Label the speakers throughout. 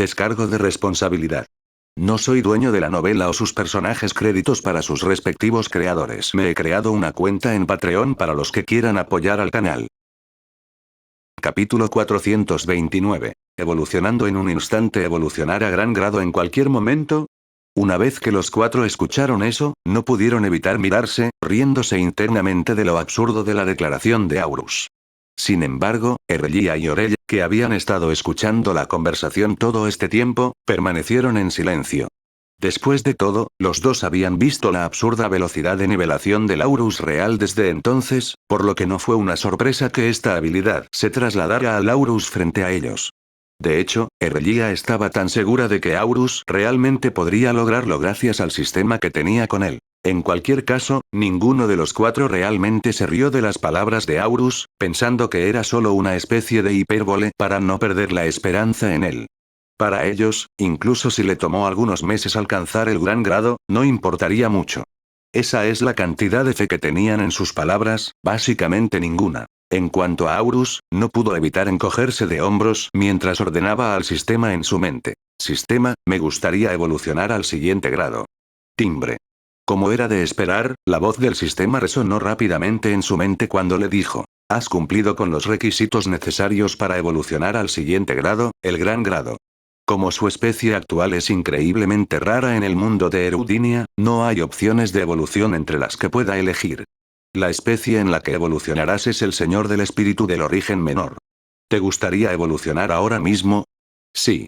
Speaker 1: Descargo de responsabilidad. No soy dueño de la novela o sus personajes, créditos para sus respectivos creadores. Me he creado una cuenta en Patreon para los que quieran apoyar al canal. Capítulo 429. Evolucionando en un instante. Evolucionar a gran grado en cualquier momento. Una vez que los cuatro escucharon eso, no pudieron evitar mirarse, riéndose internamente de lo absurdo de la declaración de Aurus. Sin embargo, Erlia y Orella, que habían estado escuchando la conversación todo este tiempo, permanecieron en silencio. Después de todo, los dos habían visto la absurda velocidad de nivelación del Aurus real desde entonces, por lo que no fue una sorpresa que esta habilidad se trasladara al Aurus frente a ellos. De hecho, Erlia estaba tan segura de que Aurus realmente podría lograrlo gracias al sistema que tenía con él. En cualquier caso, ninguno de los cuatro realmente se rió de las palabras de Aurus, pensando que era solo una especie de hipérbole para no perder la esperanza en él. Para ellos, incluso si le tomó algunos meses alcanzar el gran grado, no importaría mucho. Esa es la cantidad de fe que tenían en sus palabras, básicamente ninguna. En cuanto a Aurus, no pudo evitar encogerse de hombros mientras ordenaba al sistema en su mente. Sistema, me gustaría evolucionar al siguiente grado. Timbre. Como era de esperar, la voz del sistema resonó rápidamente en su mente cuando le dijo: has cumplido con los requisitos necesarios para evolucionar al siguiente grado, el gran grado. Como su especie actual es increíblemente rara en el mundo de Erudinia, no hay opciones de evolución entre las que pueda elegir. La especie en la que evolucionarás es el Señor del Espíritu del Origen Menor. ¿Te gustaría evolucionar ahora mismo? Sí.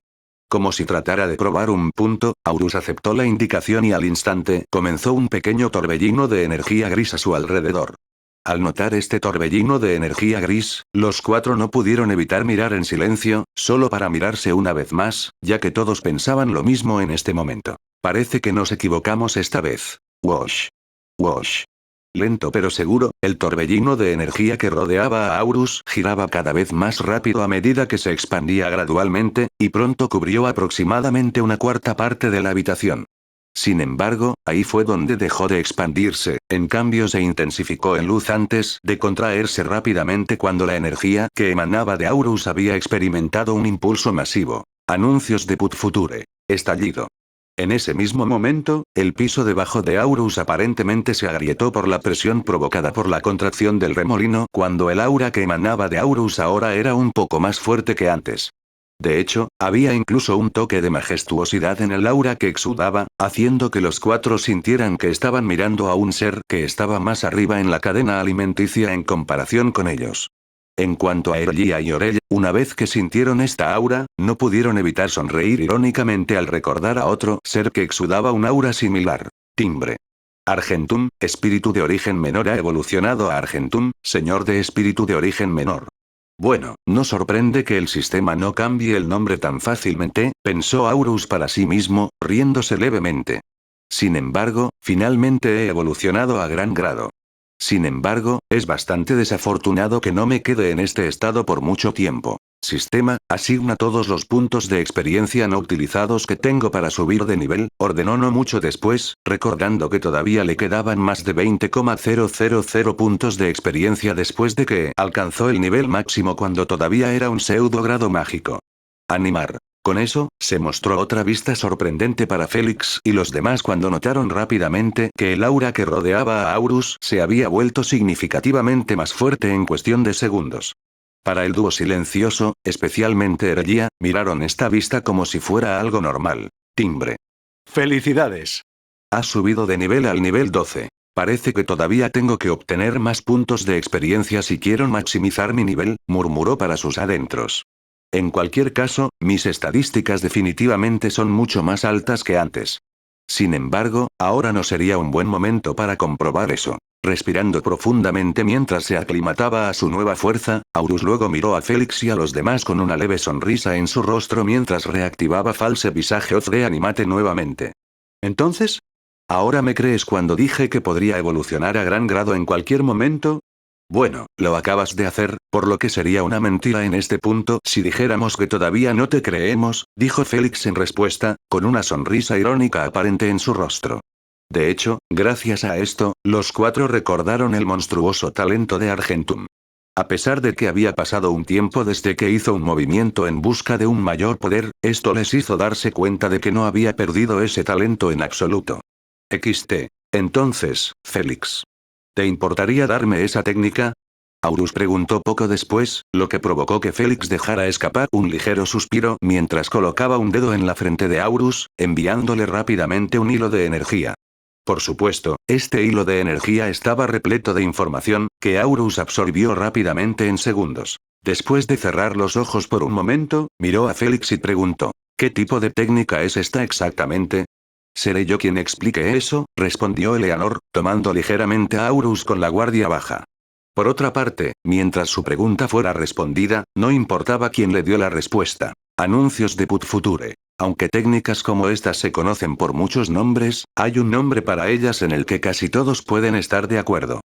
Speaker 1: Como si tratara de probar un punto, Aurus aceptó la indicación y al instante comenzó un pequeño torbellino de energía gris a su alrededor. Al notar este torbellino de energía gris, los cuatro no pudieron evitar mirar en silencio, solo para mirarse una vez más, ya que todos pensaban lo mismo en este momento. Parece que nos equivocamos esta vez. Wash. Wash. Lento pero seguro, el torbellino de energía que rodeaba a Aurus giraba cada vez más rápido a medida que se expandía gradualmente, y pronto cubrió aproximadamente una cuarta parte de la habitación. Sin embargo, ahí fue donde dejó de expandirse, en cambio se intensificó en luz antes de contraerse rápidamente cuando la energía que emanaba de Aurus había experimentado un impulso masivo. Anuncios de Put Future. Estallido. En ese mismo momento, el piso debajo de Aurus aparentemente se agrietó por la presión provocada por la contracción del remolino cuando el aura que emanaba de Aurus ahora era un poco más fuerte que antes. De hecho, había incluso un toque de majestuosidad en el aura que exudaba, haciendo que los cuatro sintieran que estaban mirando a un ser que estaba más arriba en la cadena alimenticia en comparación con ellos. En cuanto a Erlia y Orella, una vez que sintieron esta aura, no pudieron evitar sonreír irónicamente al recordar a otro ser que exudaba un aura similar. Timbre. Argentum, espíritu de origen menor ha evolucionado a Argentum, señor de espíritu de origen menor. Bueno, no sorprende que el sistema no cambie el nombre tan fácilmente, pensó Aurus para sí mismo, riéndose levemente. Sin embargo, finalmente he evolucionado a gran grado. Sin embargo, es bastante desafortunado que no me quede en este estado por mucho tiempo. Sistema, asigna todos los puntos de experiencia no utilizados que tengo para subir de nivel, ordenó no mucho después, recordando que todavía le quedaban más de 20,000 puntos de experiencia después de que alcanzó el nivel máximo cuando todavía era un pseudo grado mágico. Animar. Con eso, se mostró otra vista sorprendente para Félix y los demás cuando notaron rápidamente que el aura que rodeaba a Aurus se había vuelto significativamente más fuerte en cuestión de segundos. Para el dúo silencioso, especialmente Erlia, miraron esta vista como si fuera algo normal. Timbre. ¡Felicidades! Has subido de nivel al nivel 12. Parece que todavía tengo que obtener más puntos de experiencia si quiero maximizar mi nivel, murmuró para sus adentros. En cualquier caso, mis estadísticas definitivamente son mucho más altas que antes. Sin embargo, ahora no sería un buen momento para comprobar eso. Respirando profundamente mientras se aclimataba a su nueva fuerza, Aurus luego miró a Félix y a los demás con una leve sonrisa en su rostro mientras reactivaba False Visage of the Animate nuevamente. ¿Entonces? ¿Ahora me crees cuando dije que podría evolucionar a gran grado en cualquier momento? Bueno, lo acabas de hacer, por lo que sería una mentira en este punto si dijéramos que todavía no te creemos, dijo Félix en respuesta, con una sonrisa irónica aparente en su rostro. De hecho, gracias a esto, los cuatro recordaron el monstruoso talento de Argentum. A pesar de que había pasado un tiempo desde que hizo un movimiento en busca de un mayor poder, esto les hizo darse cuenta de que no había perdido ese talento en absoluto. XT. Entonces, Félix. ¿Te importaría darme esa técnica? Aurus preguntó poco después, lo que provocó que Félix dejara escapar un ligero suspiro mientras colocaba un dedo en la frente de Aurus, enviándole rápidamente un hilo de energía. Por supuesto, este hilo de energía estaba repleto de información, que Aurus absorbió rápidamente en segundos. Después de cerrar los ojos por un momento, miró a Félix y preguntó, ¿qué tipo de técnica es esta exactamente? Seré yo quien explique eso, respondió Eleanor, tomando ligeramente a Aurus con la guardia baja. Por otra parte, mientras su pregunta fuera respondida, no importaba quién le dio la respuesta. Anuncios de Put Future. Aunque técnicas como estas se conocen por muchos nombres, hay un nombre para ellas en el que casi todos pueden estar de acuerdo.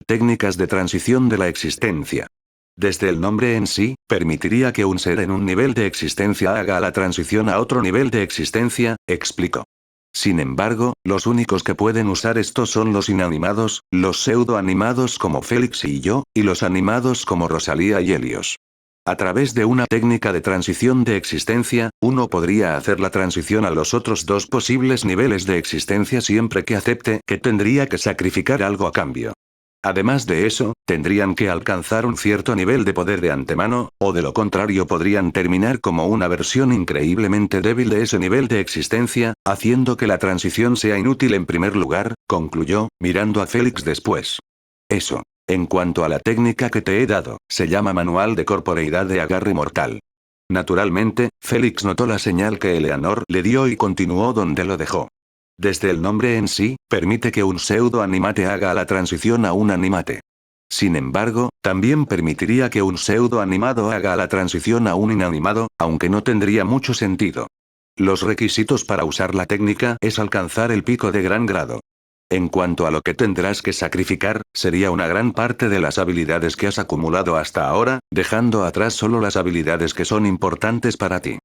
Speaker 1: Técnicas de transición de la existencia. Desde el nombre en sí, permitiría que un ser en un nivel de existencia haga la transición a otro nivel de existencia, explicó. Sin embargo, los únicos que pueden usar esto son los inanimados, los pseudo-animados como Félix y yo, y los animados como Rosalía y Helios. A través de una técnica de transición de existencia, uno podría hacer la transición a los otros dos posibles niveles de existencia siempre que acepte que tendría que sacrificar algo a cambio. Además de eso, tendrían que alcanzar un cierto nivel de poder de antemano, o de lo contrario podrían terminar como una versión increíblemente débil de ese nivel de existencia, haciendo que la transición sea inútil en primer lugar, concluyó, mirando a Félix después. Eso. En cuanto a la técnica que te he dado, se llama Manual de Corporeidad de Agarre Mortal. Naturalmente, Félix notó la señal que Eleanor le dio y continuó donde lo dejó. Desde el nombre en sí, permite que un pseudo-animate haga la transición a un animate. Sin embargo, también permitiría que un pseudo-animado haga la transición a un inanimado, aunque no tendría mucho sentido. Los requisitos para usar la técnica es alcanzar el pico de gran grado. En cuanto a lo que tendrás que sacrificar, sería una gran parte de las habilidades que has acumulado hasta ahora, dejando atrás solo las habilidades que son importantes para ti.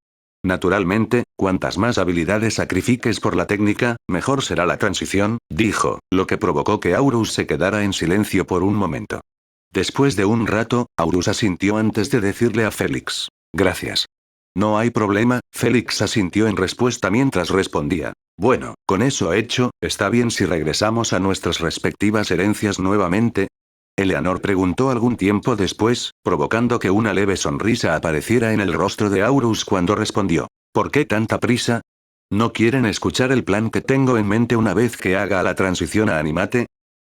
Speaker 1: Naturalmente, cuantas más habilidades sacrifiques por la técnica, mejor será la transición, dijo, lo que provocó que Aurus se quedara en silencio por un momento. Después de un rato, Aurus asintió antes de decirle a Félix. Gracias. No hay problema, Félix asintió en respuesta mientras respondía. Bueno, con eso hecho, ¿está bien si regresamos a nuestras respectivas herencias nuevamente? Eleanor preguntó algún tiempo después, provocando que una leve sonrisa apareciera en el rostro de Aurus cuando respondió. ¿Por qué tanta prisa? ¿No quieren escuchar el plan que tengo en mente una vez que haga la transición a Animate?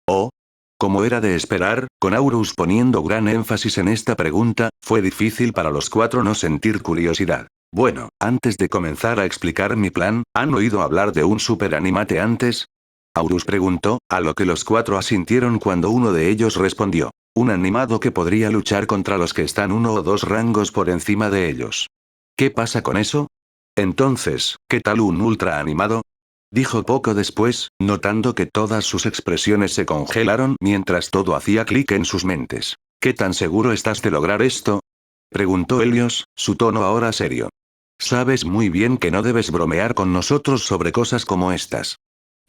Speaker 1: Oh. Como era de esperar, con Aurus poniendo gran énfasis en esta pregunta, fue difícil para los cuatro no sentir curiosidad. Bueno, antes de comenzar a explicar mi plan, ¿han oído hablar de un superanimate antes? Aurus preguntó, a lo que los cuatro asintieron cuando uno de ellos respondió. Un animado que podría luchar contra los que están uno o dos rangos por encima de ellos. ¿Qué pasa con eso? Entonces, ¿qué tal un ultra animado? Dijo poco después, notando que todas sus expresiones se congelaron mientras todo hacía clic en sus mentes. ¿Qué tan seguro estás de lograr esto? Preguntó Helios, su tono ahora serio. Sabes muy bien que no debes bromear con nosotros sobre cosas como estas.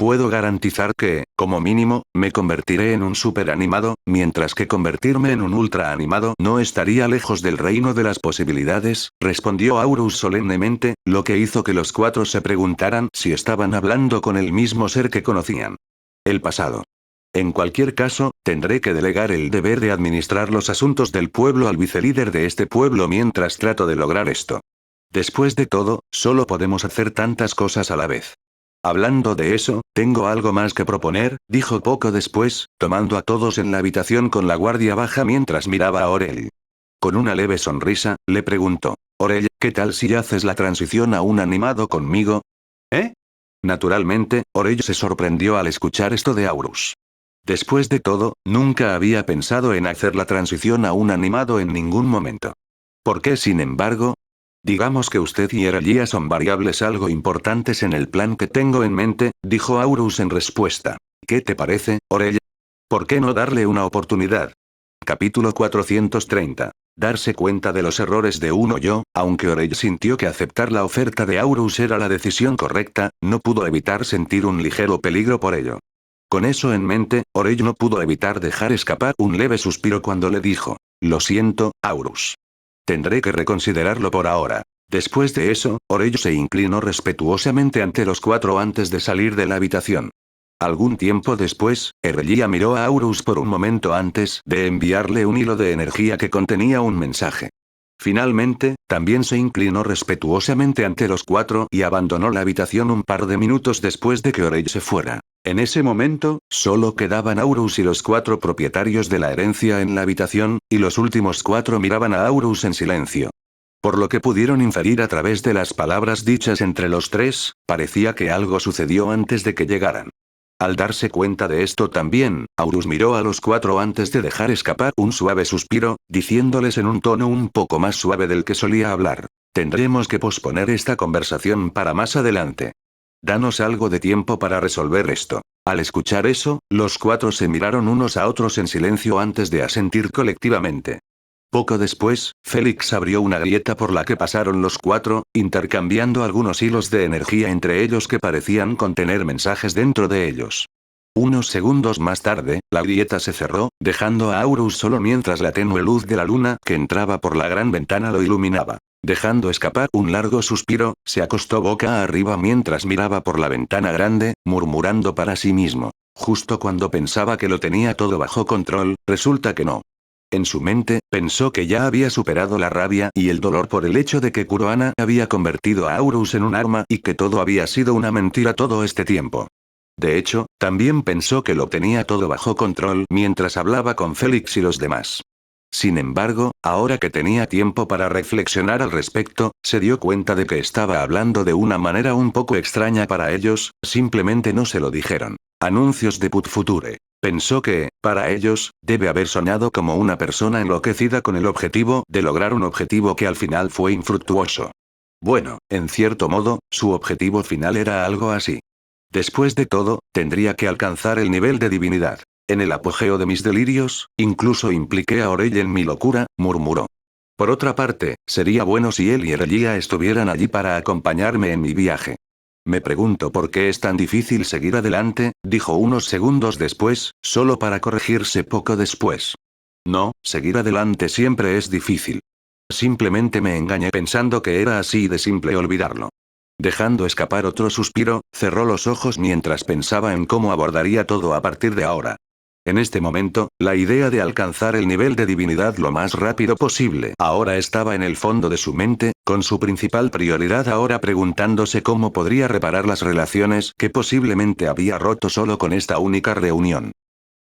Speaker 1: Puedo garantizar que, como mínimo, me convertiré en un superanimado, mientras que convertirme en un ultra animado no estaría lejos del reino de las posibilidades, respondió Aurus solemnemente, lo que hizo que los cuatro se preguntaran si estaban hablando con el mismo ser que conocían. El pasado. En cualquier caso, tendré que delegar el deber de administrar los asuntos del pueblo al vicelíder de este pueblo mientras trato de lograr esto. Después de todo, solo podemos hacer tantas cosas a la vez. Hablando de eso, tengo algo más que proponer, dijo poco después, tomando a todos en la habitación con la guardia baja mientras miraba a Orel. Con una leve sonrisa, le preguntó, Orel, ¿qué tal si haces la transición a un animado conmigo? ¿Eh? Naturalmente, Orel se sorprendió al escuchar esto de Aurus. Después de todo, nunca había pensado en hacer la transición a un animado en ningún momento. ¿Por qué sin embargo? Digamos que usted y Erelía son variables algo importantes en el plan que tengo en mente, dijo Aurus en respuesta. ¿Qué te parece, Orel? ¿Por qué no darle una oportunidad? Capítulo 430. Darse cuenta de los errores de uno yo, aunque Orel sintió que aceptar la oferta de Aurus era la decisión correcta, no pudo evitar sentir un ligero peligro por ello. Con eso en mente, Orel no pudo evitar dejar escapar un leve suspiro cuando le dijo. Lo siento, Aurus. Tendré que reconsiderarlo por ahora. Después de eso, Orello se inclinó respetuosamente ante los cuatro antes de salir de la habitación. Algún tiempo después, Erlia miró a Aurus por un momento antes de enviarle un hilo de energía que contenía un mensaje. Finalmente, también se inclinó respetuosamente ante los cuatro y abandonó la habitación un par de minutos después de que Orello se fuera. En ese momento, solo quedaban Aurus y los cuatro propietarios de la herencia en la habitación, y los últimos cuatro miraban a Aurus en silencio. Por lo que pudieron inferir a través de las palabras dichas entre los tres, parecía que algo sucedió antes de que llegaran. Al darse cuenta de esto también, Aurus miró a los cuatro antes de dejar escapar un suave suspiro, diciéndoles en un tono un poco más suave del que solía hablar: tendremos que posponer esta conversación para más adelante. Danos algo de tiempo para resolver esto. Al escuchar eso, los cuatro se miraron unos a otros en silencio antes de asentir colectivamente. Poco después, Félix abrió una grieta por la que pasaron los cuatro, intercambiando algunos hilos de energía entre ellos que parecían contener mensajes dentro de ellos. Unos segundos más tarde, la grieta se cerró, dejando a Aurus solo mientras la tenue luz de la luna que entraba por la gran ventana lo iluminaba. Dejando escapar un largo suspiro, se acostó boca arriba mientras miraba por la ventana grande, murmurando para sí mismo: justo cuando pensaba que lo tenía todo bajo control, resulta que no. En su mente, pensó que ya había superado la rabia y el dolor por el hecho de que Kurohana había convertido a Aurus en un arma y que todo había sido una mentira todo este tiempo. De hecho, también pensó que lo tenía todo bajo control mientras hablaba con Félix y los demás. Sin embargo, ahora que tenía tiempo para reflexionar al respecto, se dio cuenta de que estaba hablando de una manera un poco extraña para ellos, simplemente no se lo dijeron. Anuncios de Put Future. Pensó que, para ellos, debe haber soñado como una persona enloquecida con el objetivo de lograr un objetivo que al final fue infructuoso. Bueno, en cierto modo, su objetivo final era algo así. Después de todo, tendría que alcanzar el nivel de divinidad. En el apogeo de mis delirios, incluso impliqué a Orell en mi locura, murmuró. Por otra parte, sería bueno si él y Erlia estuvieran allí para acompañarme en mi viaje. Me pregunto por qué es tan difícil seguir adelante, dijo unos segundos después, solo para corregirse poco después. No, seguir adelante siempre es difícil. Simplemente me engañé pensando que era así de simple olvidarlo. Dejando escapar otro suspiro, cerró los ojos mientras pensaba en cómo abordaría todo a partir de ahora. En este momento, la idea de alcanzar el nivel de divinidad lo más rápido posible ahora estaba en el fondo de su mente, con su principal prioridad ahora preguntándose cómo podría reparar las relaciones que posiblemente había roto solo con esta única reunión.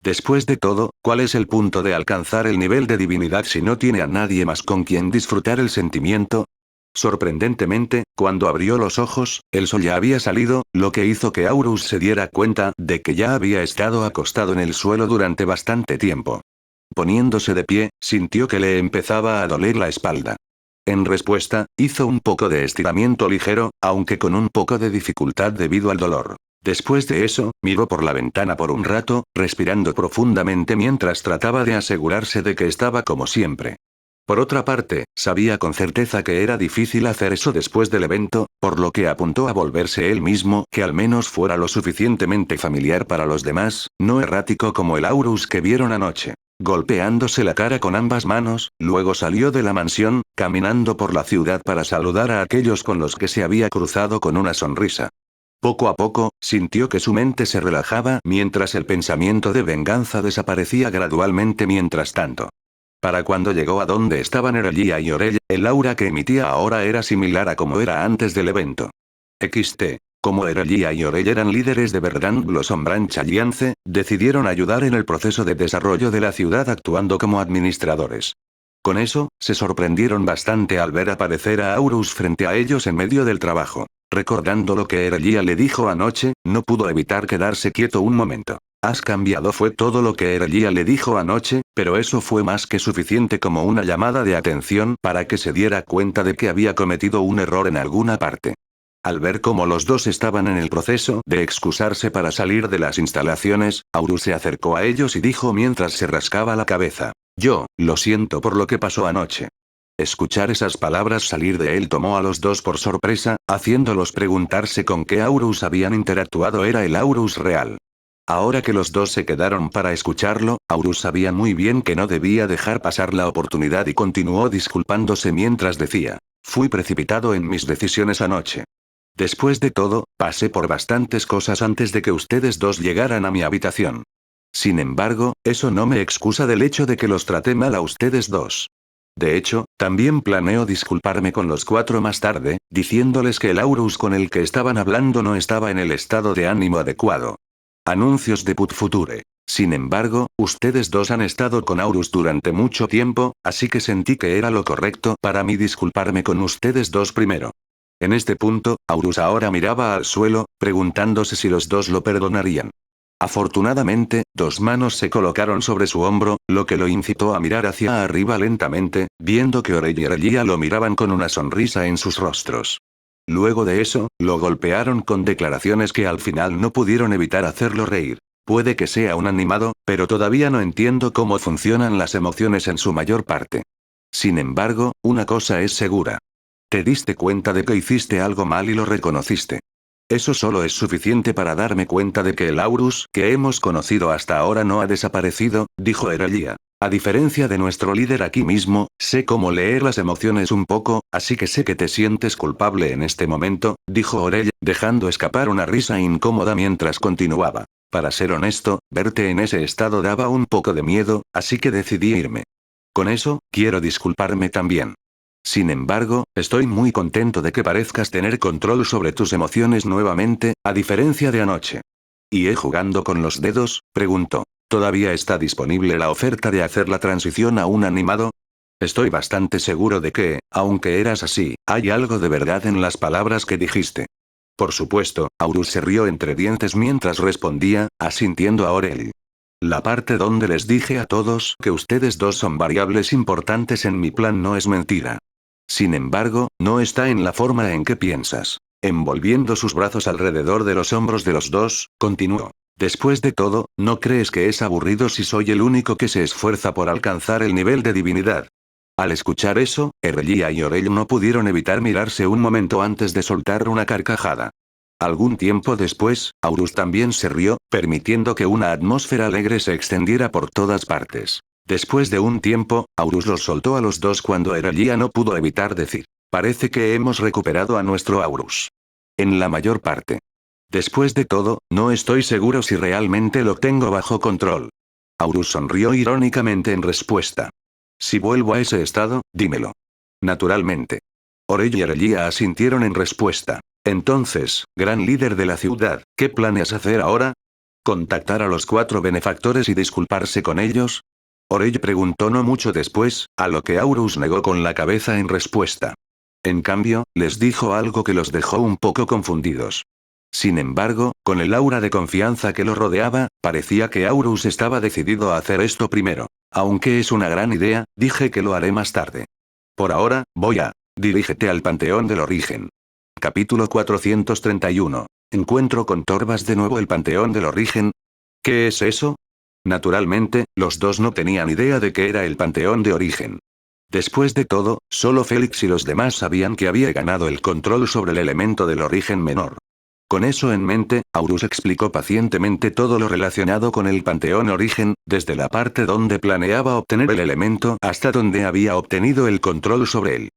Speaker 1: Después de todo, ¿cuál es el punto de alcanzar el nivel de divinidad si no tiene a nadie más con quien disfrutar el sentimiento? Sorprendentemente, cuando abrió los ojos, el sol ya había salido, lo que hizo que Aurus se diera cuenta de que ya había estado acostado en el suelo durante bastante tiempo. Poniéndose de pie, sintió que le empezaba a doler la espalda. En respuesta, hizo un poco de estiramiento ligero, aunque con un poco de dificultad debido al dolor. Después de eso, miró por la ventana por un rato, respirando profundamente mientras trataba de asegurarse de que estaba como siempre. Por otra parte, sabía con certeza que era difícil hacer eso después del evento, por lo que apuntó a volverse él mismo que al menos fuera lo suficientemente familiar para los demás, no errático como el Aurus que vieron anoche. Golpeándose la cara con ambas manos, luego salió de la mansión, caminando por la ciudad para saludar a aquellos con los que se había cruzado con una sonrisa. Poco a poco, sintió que su mente se relajaba mientras el pensamiento de venganza desaparecía gradualmente mientras tanto. Para cuando llegó a donde estaban Erlia y Orell, el aura que emitía ahora era similar a como era antes del evento. Como Erlia y Orell eran líderes de Verdant Blossom Branch Alliance, decidieron ayudar en el proceso de desarrollo de la ciudad actuando como administradores. Con eso, se sorprendieron bastante al ver aparecer a Aurus frente a ellos en medio del trabajo. Recordando lo que Erlia le dijo anoche, no pudo evitar quedarse quieto un momento. Has cambiado fue todo lo que Erlia le dijo anoche, pero eso fue más que suficiente como una llamada de atención para que se diera cuenta de que había cometido un error en alguna parte. Al ver cómo los dos estaban en el proceso de excusarse para salir de las instalaciones, Aurus se acercó a ellos y dijo mientras se rascaba la cabeza: yo, lo siento por lo que pasó anoche. Escuchar esas palabras salir de él tomó a los dos por sorpresa, haciéndolos preguntarse con qué Aurus habían interactuado era el Aurus real. Ahora que los dos se quedaron para escucharlo, Aurus sabía muy bien que no debía dejar pasar la oportunidad y continuó disculpándose mientras decía: fui precipitado en mis decisiones anoche. Después de todo, pasé por bastantes cosas antes de que ustedes dos llegaran a mi habitación. Sin embargo, eso no me excusa del hecho de que los traté mal a ustedes dos. De hecho, también planeo disculparme con los cuatro más tarde, diciéndoles que el Aurus con el que estaban hablando no estaba en el estado de ánimo adecuado. Anuncios de Put Future. Sin embargo, ustedes dos han estado con Aurus durante mucho tiempo, así que sentí que era lo correcto para mí disculparme con ustedes dos primero. En este punto, Aurus ahora miraba al suelo, preguntándose si los dos lo perdonarían. Afortunadamente, dos manos se colocaron sobre su hombro, lo que lo incitó a mirar hacia arriba lentamente, viendo que Orey y Erellia lo miraban con una sonrisa en sus rostros. Luego de eso, lo golpearon con declaraciones que al final no pudieron evitar hacerlo reír. Puede que sea un animado, pero todavía no entiendo cómo funcionan las emociones en su mayor parte. Sin embargo, una cosa es segura. Te diste cuenta de que hiciste algo mal y lo reconociste. Eso solo es suficiente para darme cuenta de que el Aurus que hemos conocido hasta ahora no ha desaparecido, dijo Erellia. A diferencia de nuestro líder aquí mismo, sé cómo leer las emociones un poco, así que sé que te sientes culpable en este momento, dijo Orey, dejando escapar una risa incómoda mientras continuaba. Para ser honesto, verte en ese estado daba un poco de miedo, así que decidí irme. Con eso, quiero disculparme también. Sin embargo, estoy muy contento de que parezcas tener control sobre tus emociones nuevamente, a diferencia de anoche. ¿Y jugando con los dedos? Preguntó. ¿Todavía está disponible la oferta de hacer la transición a un animado? Estoy bastante seguro de que, aunque eras así, hay algo de verdad en las palabras que dijiste. Por supuesto, Aurus se rió entre dientes mientras respondía, asintiendo a Orel. La parte donde les dije a todos que ustedes dos son variables importantes en mi plan no es mentira. Sin embargo, no está en la forma en que piensas. Envolviendo sus brazos alrededor de los hombros de los dos, continuó. Después de todo, ¿no crees que es aburrido si soy el único que se esfuerza por alcanzar el nivel de divinidad? Al escuchar eso, Erellia y Orey no pudieron evitar mirarse un momento antes de soltar una carcajada. Algún tiempo después, Aurus también se rió, permitiendo que una atmósfera alegre se extendiera por todas partes. Después de un tiempo, Aurus los soltó a los dos cuando Erellia no pudo evitar decir: parece que hemos recuperado a nuestro Aurus. En la mayor parte. Después de todo, no estoy seguro si realmente lo tengo bajo control. Aurus sonrió irónicamente en respuesta. Si vuelvo a ese estado, dímelo. Naturalmente. Orey y Erellia asintieron en respuesta. Entonces, gran líder de la ciudad, ¿qué planeas hacer ahora? ¿Contactar a los cuatro benefactores y disculparse con ellos? Orey preguntó no mucho después, a lo que Aurus negó con la cabeza en respuesta. En cambio, les dijo algo que los dejó un poco confundidos. Sin embargo, con el aura de confianza que lo rodeaba, parecía que Aurus estaba decidido a hacer esto primero. Aunque es una gran idea, dije que lo haré más tarde. Por ahora, dirígete al Panteón del Origen. Capítulo 431. Encuentro con Torvas de nuevo. El Panteón del Origen. ¿Qué es eso? Naturalmente, los dos no tenían idea de qué era el Panteón de Origen. Después de todo, solo Félix y los demás sabían que había ganado el control sobre el elemento del origen menor. Con eso en mente, Aurus explicó pacientemente todo lo relacionado con el Panteón Origen, desde la parte donde planeaba obtener el elemento hasta donde había obtenido el control sobre él.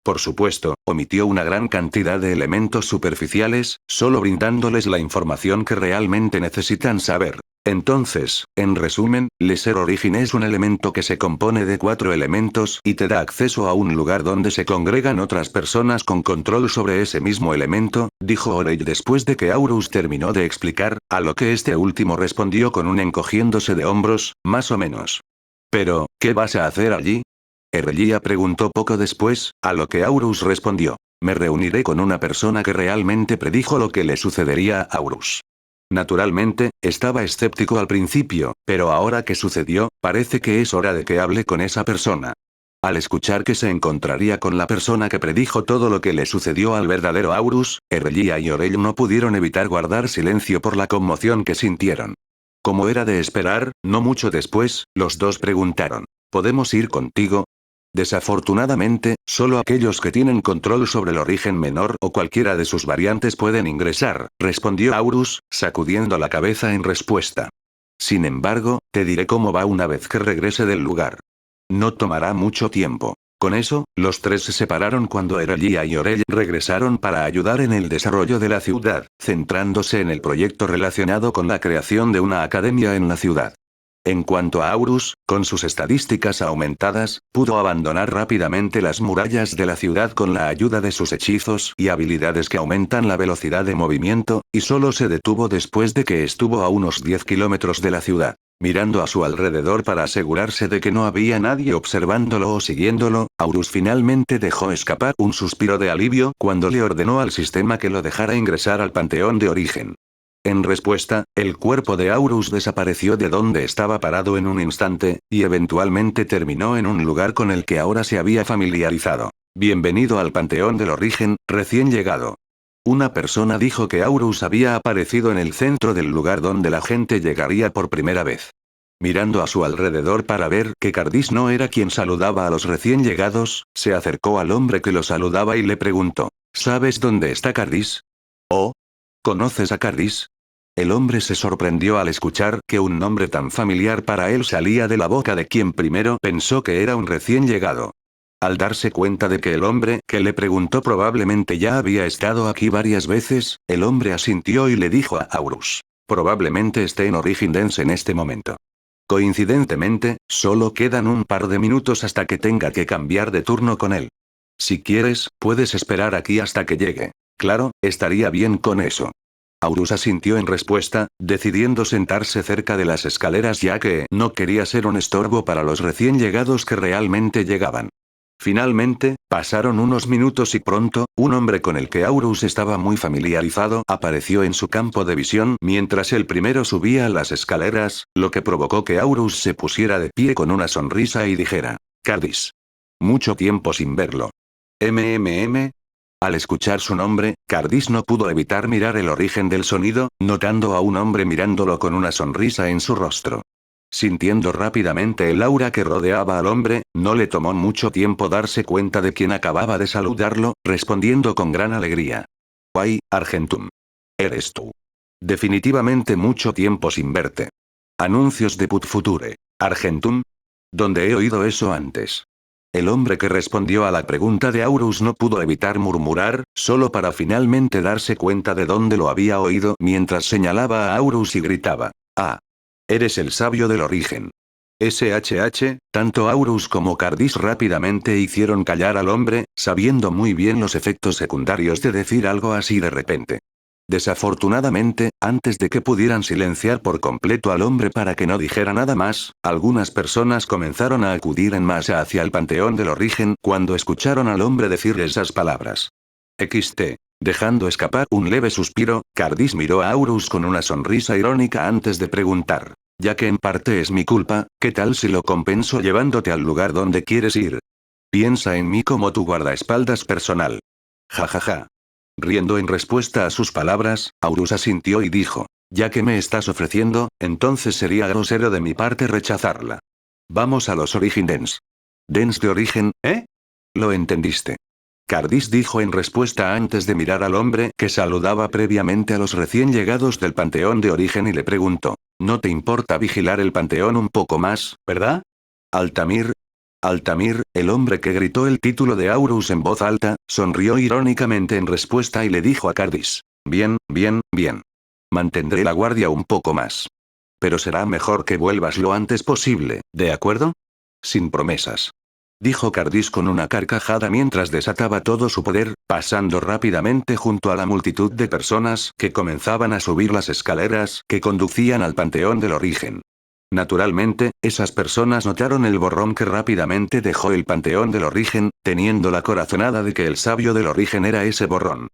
Speaker 1: Por supuesto, omitió una gran cantidad de elementos superficiales, solo brindándoles la información que realmente necesitan saber. Entonces, en resumen, Lesser Origin es un elemento que se compone de 4 elementos y te da acceso a un lugar donde se congregan otras personas con control sobre ese mismo elemento, dijo Orey después de que Aurus terminó de explicar, a lo que este último respondió con un encogiéndose de hombros, más o menos. Pero, ¿qué vas a hacer allí? Erellia preguntó poco después, a lo que Aurus respondió. Me reuniré con una persona que realmente predijo lo que le sucedería a Aurus. Naturalmente, estaba escéptico al principio, pero ahora que sucedió, parece que es hora de que hable con esa persona. Al escuchar que se encontraría con la persona que predijo todo lo que le sucedió al verdadero Aurus, Erellia y Orey no pudieron evitar guardar silencio por la conmoción que sintieron. Como era de esperar, no mucho después, los dos preguntaron: ¿podemos ir contigo? Desafortunadamente, solo aquellos que tienen control sobre el origen menor o cualquiera de sus variantes pueden ingresar, respondió Aurus, sacudiendo la cabeza en respuesta. Sin embargo, te diré cómo va una vez que regrese del lugar. No tomará mucho tiempo. Con eso, los tres se separaron cuando Erelia y Orell regresaron para ayudar en el desarrollo de la ciudad, centrándose en el proyecto relacionado con la creación de una academia en la ciudad. En cuanto a Aurus, con sus estadísticas aumentadas, pudo abandonar rápidamente las murallas de la ciudad con la ayuda de sus hechizos y habilidades que aumentan la velocidad de movimiento, y solo se detuvo después de que estuvo a unos 10 kilómetros de la ciudad. Mirando a su alrededor para asegurarse de que no había nadie observándolo o siguiéndolo, Aurus finalmente dejó escapar un suspiro de alivio cuando le ordenó al sistema que lo dejara ingresar al Panteón de Origen. En respuesta, el cuerpo de Aurus desapareció de donde estaba parado en un instante, y eventualmente terminó en un lugar con el que ahora se había familiarizado. Bienvenido al Panteón del Origen, recién llegado. Una persona dijo que Aurus había aparecido en el centro del lugar donde la gente llegaría por primera vez. Mirando a su alrededor para ver que Cardis no era quien saludaba a los recién llegados, se acercó al hombre que lo saludaba y le preguntó: ¿Sabes dónde está Cardis? ¿Oh? ¿Conoces a Cardis? El hombre se sorprendió al escuchar que un nombre tan familiar para él salía de la boca de quien primero pensó que era un recién llegado. Al darse cuenta de que el hombre que le preguntó probablemente ya había estado aquí varias veces, el hombre asintió y le dijo a Aurus: probablemente esté en Origin Dance en este momento. Coincidentemente, solo quedan un par de minutos hasta que tenga que cambiar de turno con él. Si quieres, puedes esperar aquí hasta que llegue. Claro, estaría bien con eso. Aurus asintió en respuesta, decidiendo sentarse cerca de las escaleras ya que no quería ser un estorbo para los recién llegados que realmente llegaban. Finalmente, pasaron unos minutos y pronto, un hombre con el que Aurus estaba muy familiarizado apareció en su campo de visión mientras el primero subía las escaleras, lo que provocó que Aurus se pusiera de pie con una sonrisa y dijera: Cardis. Mucho tiempo sin verlo. MMM. Al escuchar su nombre, Cardis no pudo evitar mirar el origen del sonido, notando a un hombre mirándolo con una sonrisa en su rostro. Sintiendo rápidamente el aura que rodeaba al hombre, no le tomó mucho tiempo darse cuenta de quién acababa de saludarlo, respondiendo con gran alegría: «Ay, Argentum. Eres tú. Definitivamente mucho tiempo sin verte. Anuncios de Put Future. Argentum. ¿Dónde he oído eso antes?» El hombre que respondió a la pregunta de Aurus no pudo evitar murmurar, solo para finalmente darse cuenta de dónde lo había oído mientras señalaba a Aurus y gritaba: «Ah. Eres el sabio del origen». SHH, tanto Aurus como Cardis rápidamente hicieron callar al hombre, sabiendo muy bien los efectos secundarios de decir algo así de repente. Desafortunadamente, antes de que pudieran silenciar por completo al hombre para que no dijera nada más, algunas personas comenzaron a acudir en masa hacia el Panteón del Origen cuando escucharon al hombre decir esas palabras. XT. Dejando escapar un leve suspiro, Cardis miró a Aurus con una sonrisa irónica antes de preguntar: ya que en parte es mi culpa, ¿qué tal si lo compenso llevándote al lugar donde quieres ir? Piensa en mí como tu guardaespaldas personal. Jajaja. Riendo en respuesta a sus palabras, Aurus asintió y dijo: ya que me estás ofreciendo, entonces sería grosero de mi parte rechazarla. Vamos a los Origin Dance. ¿Dance de origen, eh? Lo entendiste. Cardis dijo en respuesta antes de mirar al hombre que saludaba previamente a los recién llegados del Panteón de Origen y le preguntó: ¿no te importa vigilar el panteón un poco más, verdad? Altamir. Altamir, el hombre que gritó el título de Aurus en voz alta, sonrió irónicamente en respuesta y le dijo a Cardis: bien, bien, bien. Mantendré la guardia un poco más. Pero será mejor que vuelvas lo antes posible, ¿de acuerdo? Sin promesas. Dijo Cardis con una carcajada mientras desataba todo su poder, pasando rápidamente junto a la multitud de personas que comenzaban a subir las escaleras que conducían al Panteón del Origen. Naturalmente, esas personas notaron el borrón que rápidamente dejó el Panteón del Origen, teniendo la corazonada de que el sabio del origen era ese borrón.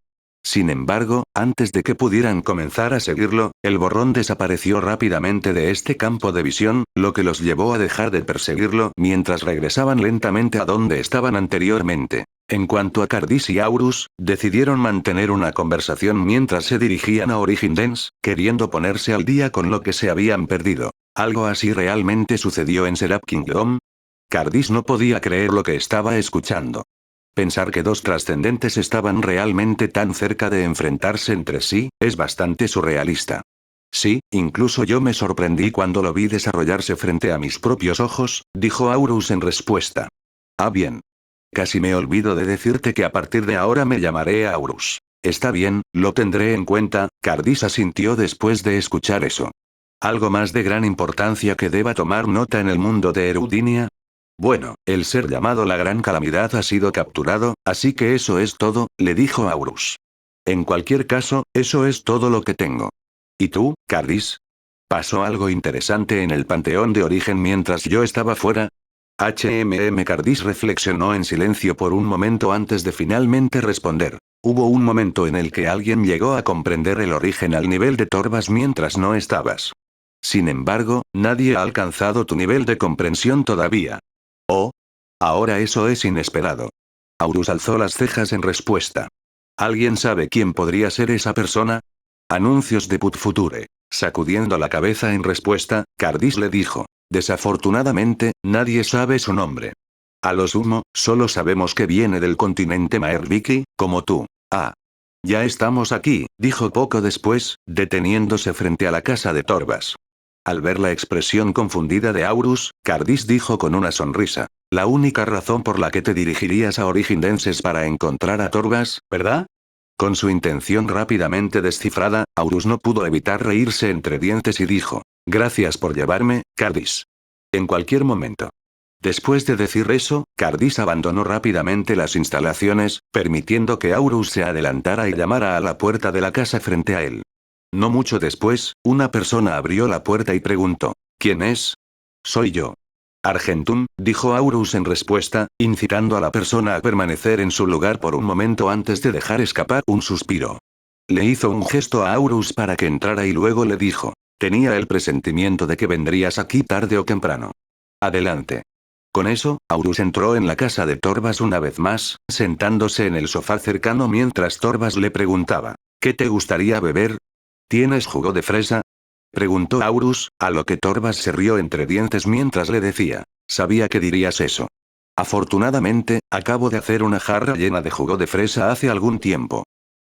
Speaker 1: Sin embargo, antes de que pudieran comenzar a seguirlo, el borrón desapareció rápidamente de este campo de visión, lo que los llevó a dejar de perseguirlo mientras regresaban lentamente a donde estaban anteriormente. En cuanto a Cardis y Aurus, decidieron mantener una conversación mientras se dirigían a Origin Dance, queriendo ponerse al día con lo que se habían perdido. ¿Algo así realmente sucedió en Seraph Kingdom? Cardis no podía creer lo que estaba escuchando. Pensar que dos trascendentes estaban realmente tan cerca de enfrentarse entre sí, es bastante surrealista. Sí, incluso yo me sorprendí cuando lo vi desarrollarse frente a mis propios ojos, dijo Aurus en respuesta. Ah, bien. Casi me olvido de decirte que a partir de ahora me llamaré Aurus. Está bien, lo tendré en cuenta, Cardis asintió después de escuchar eso. ¿Algo más de gran importancia que deba tomar nota en el mundo de Erudinia? Bueno, el ser llamado la Gran Calamidad ha sido capturado, así que eso es todo, le dijo Aurus. En cualquier caso, eso es todo lo que tengo. ¿Y tú, Cardis? ¿Pasó algo interesante en el Panteón de Origen mientras yo estaba fuera? Cardis reflexionó en silencio por un momento antes de finalmente responder. Hubo un momento en el que alguien llegó a comprender el origen al nivel de Torvas mientras no estabas. Sin embargo, nadie ha alcanzado tu nivel de comprensión todavía. Oh. Ahora eso es inesperado. Aurus alzó las cejas en respuesta. ¿Alguien sabe quién podría ser esa persona? Anuncios de Put Future. Sacudiendo la cabeza en respuesta, Cardis le dijo. Desafortunadamente, nadie sabe su nombre. A lo sumo, solo sabemos que viene del continente Maerviki, como tú. Ah. Ya estamos aquí, dijo poco después, deteniéndose frente a la casa de Torvas. Al ver la expresión confundida de Aurus, Cardis dijo con una sonrisa. La única razón por la que te dirigirías a Origindens es para encontrar a Torvas, ¿verdad? Con su intención rápidamente descifrada, Aurus no pudo evitar reírse entre dientes y dijo. Gracias por llevarme, Cardis. En cualquier momento. Después de decir eso, Cardis abandonó rápidamente las instalaciones, permitiendo que Aurus se adelantara y llamara a la puerta de la casa frente a él. No mucho después, una persona abrió la puerta y preguntó. ¿Quién es? Soy yo. Argentum, dijo Aurus en respuesta, incitando a la persona a permanecer en su lugar por un momento antes de dejar escapar un suspiro. Le hizo un gesto a Aurus para que entrara y luego le dijo. Tenía el presentimiento de que vendrías aquí tarde o temprano. Adelante. Con eso, Aurus entró en la casa de Torvas una vez más, sentándose en el sofá cercano mientras Torvas le preguntaba. ¿Qué te gustaría beber? ¿Tienes jugo de fresa? Preguntó Aurus, a lo que Torvas se rió entre dientes mientras le decía. Sabía que dirías eso. Afortunadamente, acabo de hacer una jarra llena de jugo de fresa hace algún tiempo.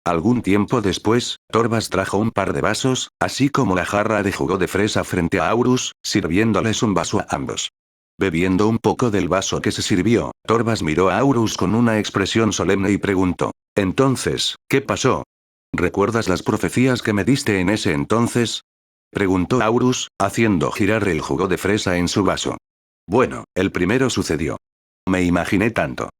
Speaker 1: Algún tiempo después, Torvas trajo un par de vasos, así como la jarra de jugo de fresa frente a Aurus, sirviéndoles un vaso a ambos. Bebiendo un poco del vaso que se sirvió, Torvas miró a Aurus con una expresión solemne y preguntó. Entonces, ¿qué pasó? ¿Recuerdas las profecías que me diste en ese entonces? Preguntó Aurus, haciendo girar el jugo de fresa en su vaso. Bueno, el primero sucedió. Me imaginé tanto.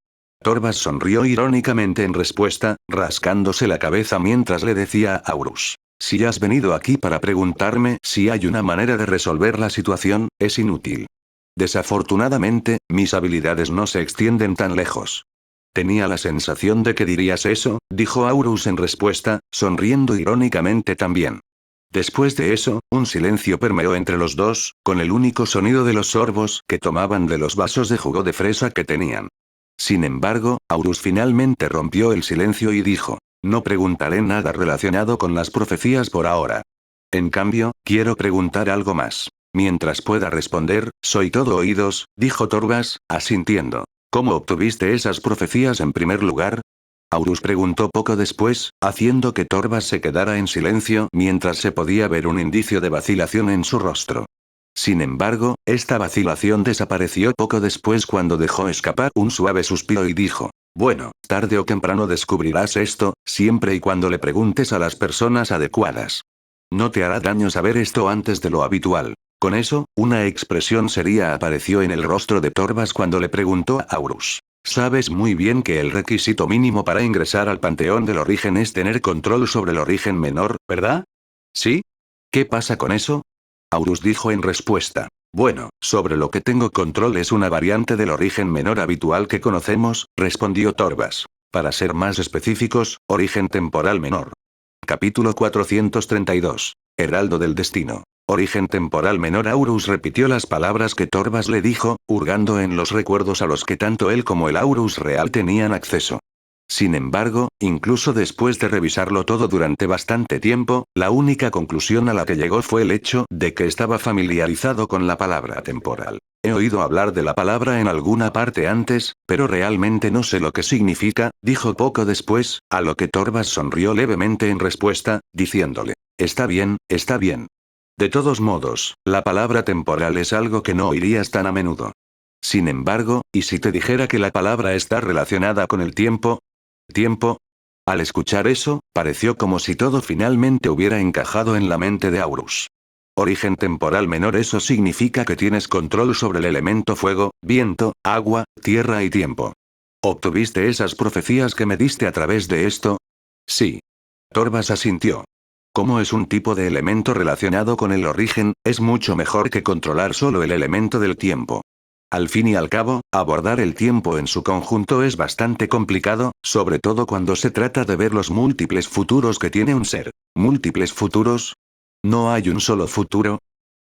Speaker 1: Torvas sonrió irónicamente en respuesta, rascándose la cabeza mientras le decía a Aurus. Si has venido aquí para preguntarme si hay una manera de resolver la situación, es inútil. Desafortunadamente, mis habilidades no se extienden tan lejos. Tenía la sensación de que dirías eso, dijo Aurus en respuesta, sonriendo irónicamente también. Después de eso, un silencio permeó entre los dos, con el único sonido de los sorbos que tomaban de los vasos de jugo de fresa que tenían. Sin embargo, Aurus finalmente rompió el silencio y dijo, no preguntaré nada relacionado con las profecías por ahora. En cambio, quiero preguntar algo más. Mientras pueda responder, soy todo oídos, dijo Torvas, asintiendo. ¿Cómo obtuviste esas profecías en primer lugar? Aurus preguntó poco después, haciendo que Torvas se quedara en silencio mientras se podía ver un indicio de vacilación en su rostro. Sin embargo, esta vacilación desapareció poco después cuando dejó escapar un suave suspiro y dijo, bueno, tarde o temprano descubrirás esto, siempre y cuando le preguntes a las personas adecuadas. No te hará daño saber esto antes de lo habitual. Con eso, una expresión seria apareció en el rostro de Torvas cuando le preguntó a Aurus. Sabes muy bien que el requisito mínimo para ingresar al Panteón del Origen es tener control sobre el origen menor, ¿verdad? ¿Sí? ¿Qué pasa con eso? Aurus dijo en respuesta. Bueno, sobre lo que tengo control es una variante del origen menor habitual que conocemos, respondió Torvas. Para ser más específicos, origen temporal menor. Capítulo 432. Heraldo del Destino. Origen temporal menor. Aurus repitió las palabras que Torvas le dijo, hurgando en los recuerdos a los que tanto él como el Aurus real tenían acceso. Sin embargo, incluso después de revisarlo todo durante bastante tiempo, la única conclusión a la que llegó fue el hecho de que estaba familiarizado con la palabra temporal. He oído hablar de la palabra en alguna parte antes, pero realmente no sé lo que significa, dijo poco después, a lo que Torvas sonrió levemente en respuesta, diciéndole: está bien, está bien. De todos modos, la palabra temporal es algo que no oirías tan a menudo. Sin embargo, ¿y si te dijera que la palabra está relacionada con el tiempo? ¿Tiempo? Al escuchar eso, pareció como si todo finalmente hubiera encajado en la mente de Aurus. Origen temporal menor, eso significa que tienes control sobre el elemento fuego, viento, agua, tierra y tiempo. ¿Obtuviste esas profecías que me diste a través de esto? Sí. Torvas asintió. Como es un tipo de elemento relacionado con el origen, es mucho mejor que controlar solo el elemento del tiempo. Al fin y al cabo, abordar el tiempo en su conjunto es bastante complicado, sobre todo cuando se trata de ver los múltiples futuros que tiene un ser. ¿Múltiples futuros? ¿No hay un solo futuro?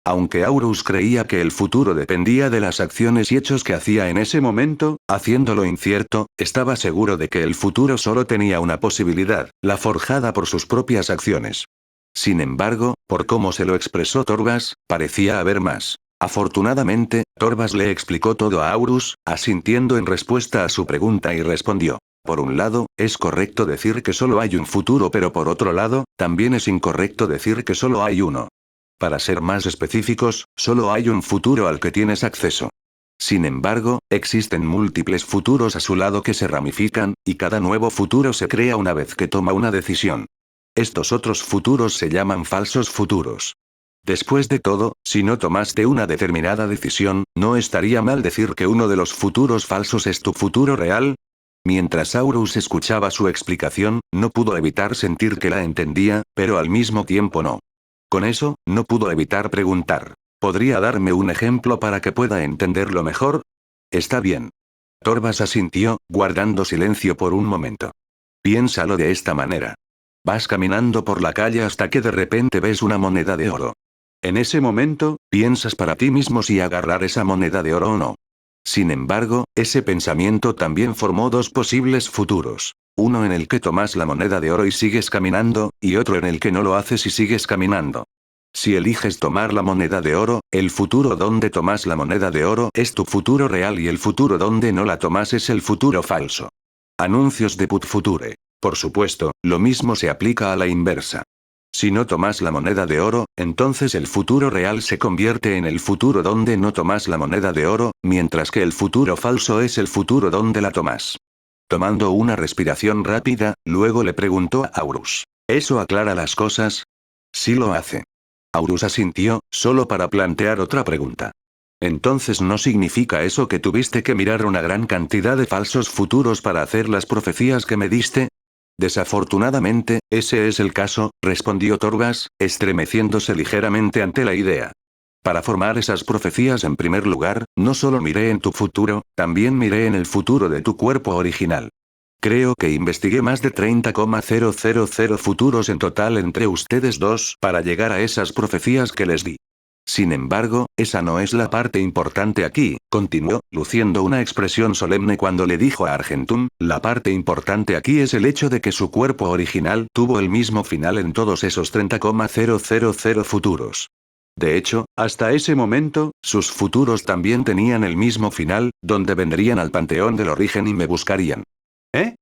Speaker 1: Aunque Aurus creía que el futuro dependía de las acciones y hechos que hacía en ese momento, haciéndolo incierto, estaba seguro de que el futuro solo tenía una posibilidad, la forjada por sus propias acciones. Sin embargo, por cómo se lo expresó Torvas, parecía haber más. Afortunadamente, Torvas le explicó todo a Aurus, asintiendo en respuesta a su pregunta y respondió: por un lado, es correcto decir que solo hay un futuro, pero por otro lado, también es incorrecto decir que solo hay uno. Para ser más específicos, solo hay un futuro al que tienes acceso. Sin embargo, existen múltiples futuros a su lado que se ramifican, y cada nuevo futuro se crea una vez que toma una decisión. Estos otros futuros se llaman falsos futuros. Después de todo, si no tomaste una determinada decisión, ¿no estaría mal decir que uno de los futuros falsos es tu futuro real? Mientras Aurus escuchaba su explicación, no pudo evitar sentir que la entendía, pero al mismo tiempo no. Con eso, no pudo evitar preguntar: ¿podría darme un ejemplo para que pueda entenderlo mejor? Está bien. Torvas asintió, guardando silencio por un momento. Piénsalo de esta manera. Vas caminando por la calle hasta que de repente ves una moneda de oro. En ese momento, piensas para ti mismo si agarrar esa moneda de oro o no. Sin embargo, ese pensamiento también formó dos posibles futuros. Uno en el que tomas la moneda de oro y sigues caminando, y otro en el que no lo haces y sigues caminando. Si eliges tomar la moneda de oro, el futuro donde tomas la moneda de oro es tu futuro real y el futuro donde no la tomas es el futuro falso. Anuncios de Put Future. Por supuesto, lo mismo se aplica a la inversa. Si no tomas la moneda de oro, entonces el futuro real se convierte en el futuro donde no tomas la moneda de oro, mientras que el futuro falso es el futuro donde la tomas. Tomando una respiración rápida, luego le preguntó a Aurus: ¿eso aclara las cosas? Sí lo hace. Aurus asintió, solo para plantear otra pregunta. Entonces, ¿no significa eso que tuviste que mirar una gran cantidad de falsos futuros para hacer las profecías que me diste? Desafortunadamente, ese es el caso, respondió Torvas, estremeciéndose ligeramente ante la idea. Para formar esas profecías, en primer lugar, no solo miré en tu futuro, también miré en el futuro de tu cuerpo original. Creo que investigué más de 30,000 futuros en total entre ustedes dos para llegar a esas profecías que les di. Sin embargo, esa no es la parte importante aquí, continuó, luciendo una expresión solemne cuando le dijo a Argentum: la parte importante aquí es el hecho de que su cuerpo original tuvo el mismo final en todos esos 30,000 futuros. De hecho, hasta ese momento, sus futuros también tenían el mismo final, donde vendrían al panteón del origen y me buscarían. ¿Eh?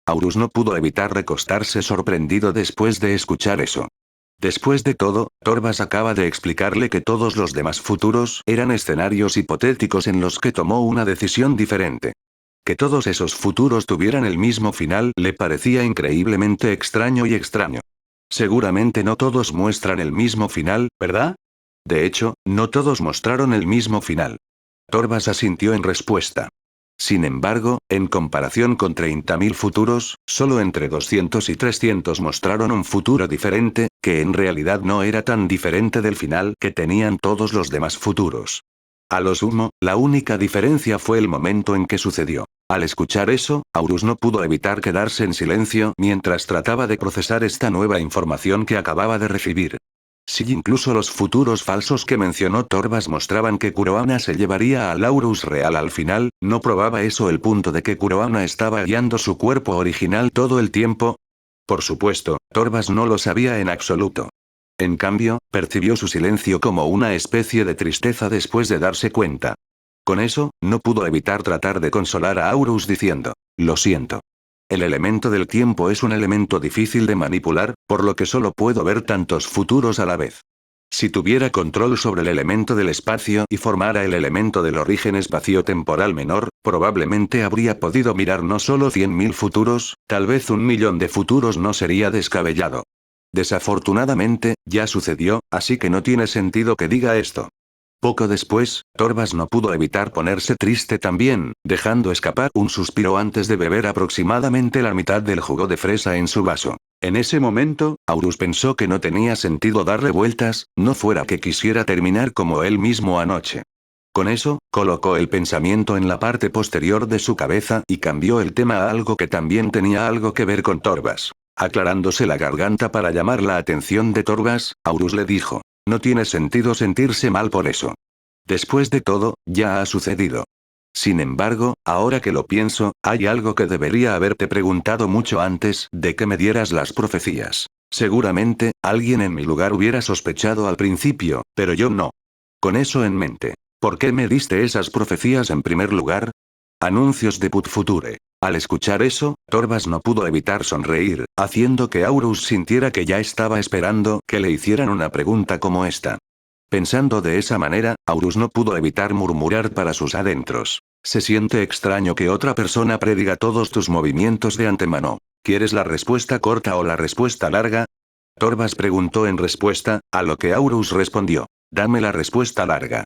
Speaker 1: Aurus no pudo evitar recostarse sorprendido después de escuchar eso. Después de todo, Torvas acaba de explicarle que todos los demás futuros eran escenarios hipotéticos en los que tomó una decisión diferente. Que todos esos futuros tuvieran el mismo final le parecía increíblemente extraño y extraño. Seguramente no todos muestran el mismo final, ¿verdad? De hecho, no todos mostraron el mismo final. Torvas asintió en respuesta. Sin embargo, en comparación con 30.000 futuros, solo entre 200 y 300 mostraron un futuro diferente, que en realidad no era tan diferente del final que tenían todos los demás futuros. A lo sumo, la única diferencia fue el momento en que sucedió. Al escuchar eso, Aurus no pudo evitar quedarse en silencio mientras trataba de procesar esta nueva información que acababa de recibir. Si incluso los futuros falsos que mencionó Torbas mostraban que Kurohana se llevaría a Laurus real al final, ¿no probaba eso el punto de que Kurohana estaba guiando su cuerpo original todo el tiempo? Por supuesto, Torbas no lo sabía en absoluto. En cambio, percibió su silencio como una especie de tristeza después de darse cuenta. Con eso, no pudo evitar tratar de consolar a Aurus diciendo, lo siento. El elemento del tiempo es un elemento difícil de manipular, por lo que solo puedo ver tantos futuros a la vez. Si tuviera control sobre el elemento del espacio y formara el elemento del origen espacio-temporal menor, probablemente habría podido mirar no solo 100.000 futuros, tal vez 1.000.000 de futuros no sería descabellado. Desafortunadamente, ya sucedió, así que no tiene sentido que diga esto. Poco después, Torbas no pudo evitar ponerse triste también, dejando escapar un suspiro antes de beber aproximadamente la mitad del jugo de fresa en su vaso. En ese momento, Aurus pensó que no tenía sentido darle vueltas, no fuera que quisiera terminar como él mismo anoche. Con eso, colocó el pensamiento en la parte posterior de su cabeza y cambió el tema a algo que también tenía algo que ver con Torbas. Aclarándose la garganta para llamar la atención de Torbas, Aurus le dijo. No tiene sentido sentirse mal por eso. Después de todo, ya ha sucedido. Sin embargo, ahora que lo pienso, hay algo que debería haberte preguntado mucho antes de que me dieras las profecías. Seguramente, alguien en mi lugar hubiera sospechado al principio, pero yo no. Con eso en mente, ¿por qué me diste esas profecías en primer lugar? Anuncios de Put Future. Al escuchar eso, Torbas no pudo evitar sonreír, haciendo que Aurus sintiera que ya estaba esperando que le hicieran una pregunta como esta. Pensando de esa manera, Aurus no pudo evitar murmurar para sus adentros. Se siente extraño que otra persona prediga todos tus movimientos de antemano. ¿Quieres la respuesta corta o la respuesta larga? Torbas preguntó en respuesta, a lo que Aurus respondió. Dame la respuesta larga.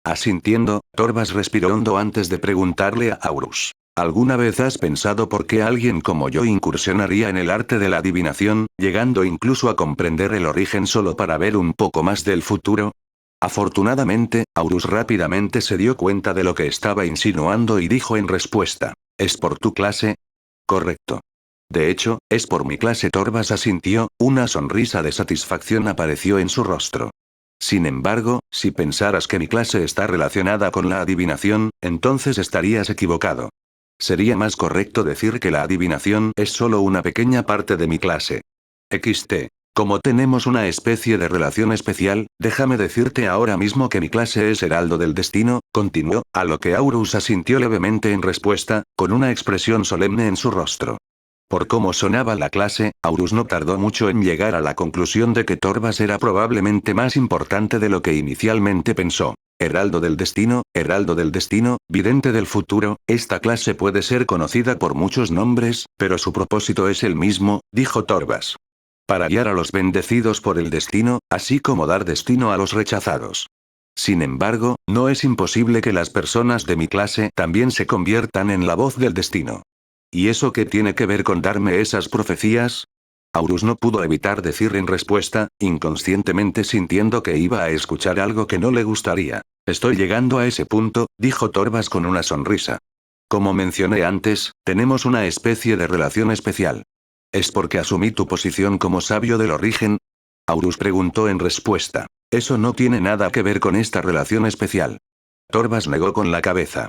Speaker 1: Asintiendo, Torbas respiró hondo antes de preguntarle a Aurus. ¿Alguna vez has pensado por qué alguien como yo incursionaría en el arte de la adivinación, llegando incluso a comprender el origen solo para ver un poco más del futuro? Afortunadamente, Aurus rápidamente se dio cuenta de lo que estaba insinuando y dijo en respuesta. ¿Es por tu clase? Correcto. De hecho, es por mi clase. Torbas asintió, una sonrisa de satisfacción apareció en su rostro. Sin embargo, si pensaras que mi clase está relacionada con la adivinación, entonces estarías equivocado. Sería más correcto decir que la adivinación es solo una pequeña parte de mi clase. XT. Como tenemos una especie de relación especial, déjame decirte ahora mismo que mi clase es Heraldo del Destino, continuó, a lo que Aurus asintió levemente en respuesta, con una expresión solemne en su rostro. Por cómo sonaba la clase, Aurus no tardó mucho en llegar a la conclusión de que Torbas era probablemente más importante de lo que inicialmente pensó. Heraldo del Destino, Vidente del Futuro, esta clase puede ser conocida por muchos nombres, pero su propósito es el mismo, dijo Torbas. Para guiar a los bendecidos por el destino, así como dar destino a los rechazados. Sin embargo, no es imposible que las personas de mi clase también se conviertan en la voz del destino. ¿Y eso qué tiene que ver con darme esas profecías? Aurus no pudo evitar decir en respuesta, inconscientemente sintiendo que iba a escuchar algo que no le gustaría. Estoy llegando a ese punto, dijo Torbas con una sonrisa. Como mencioné antes, tenemos una especie de relación especial. ¿Es porque asumí tu posición como sabio del origen? Aurus preguntó en respuesta. Eso no tiene nada que ver con esta relación especial. Torbas negó con la cabeza.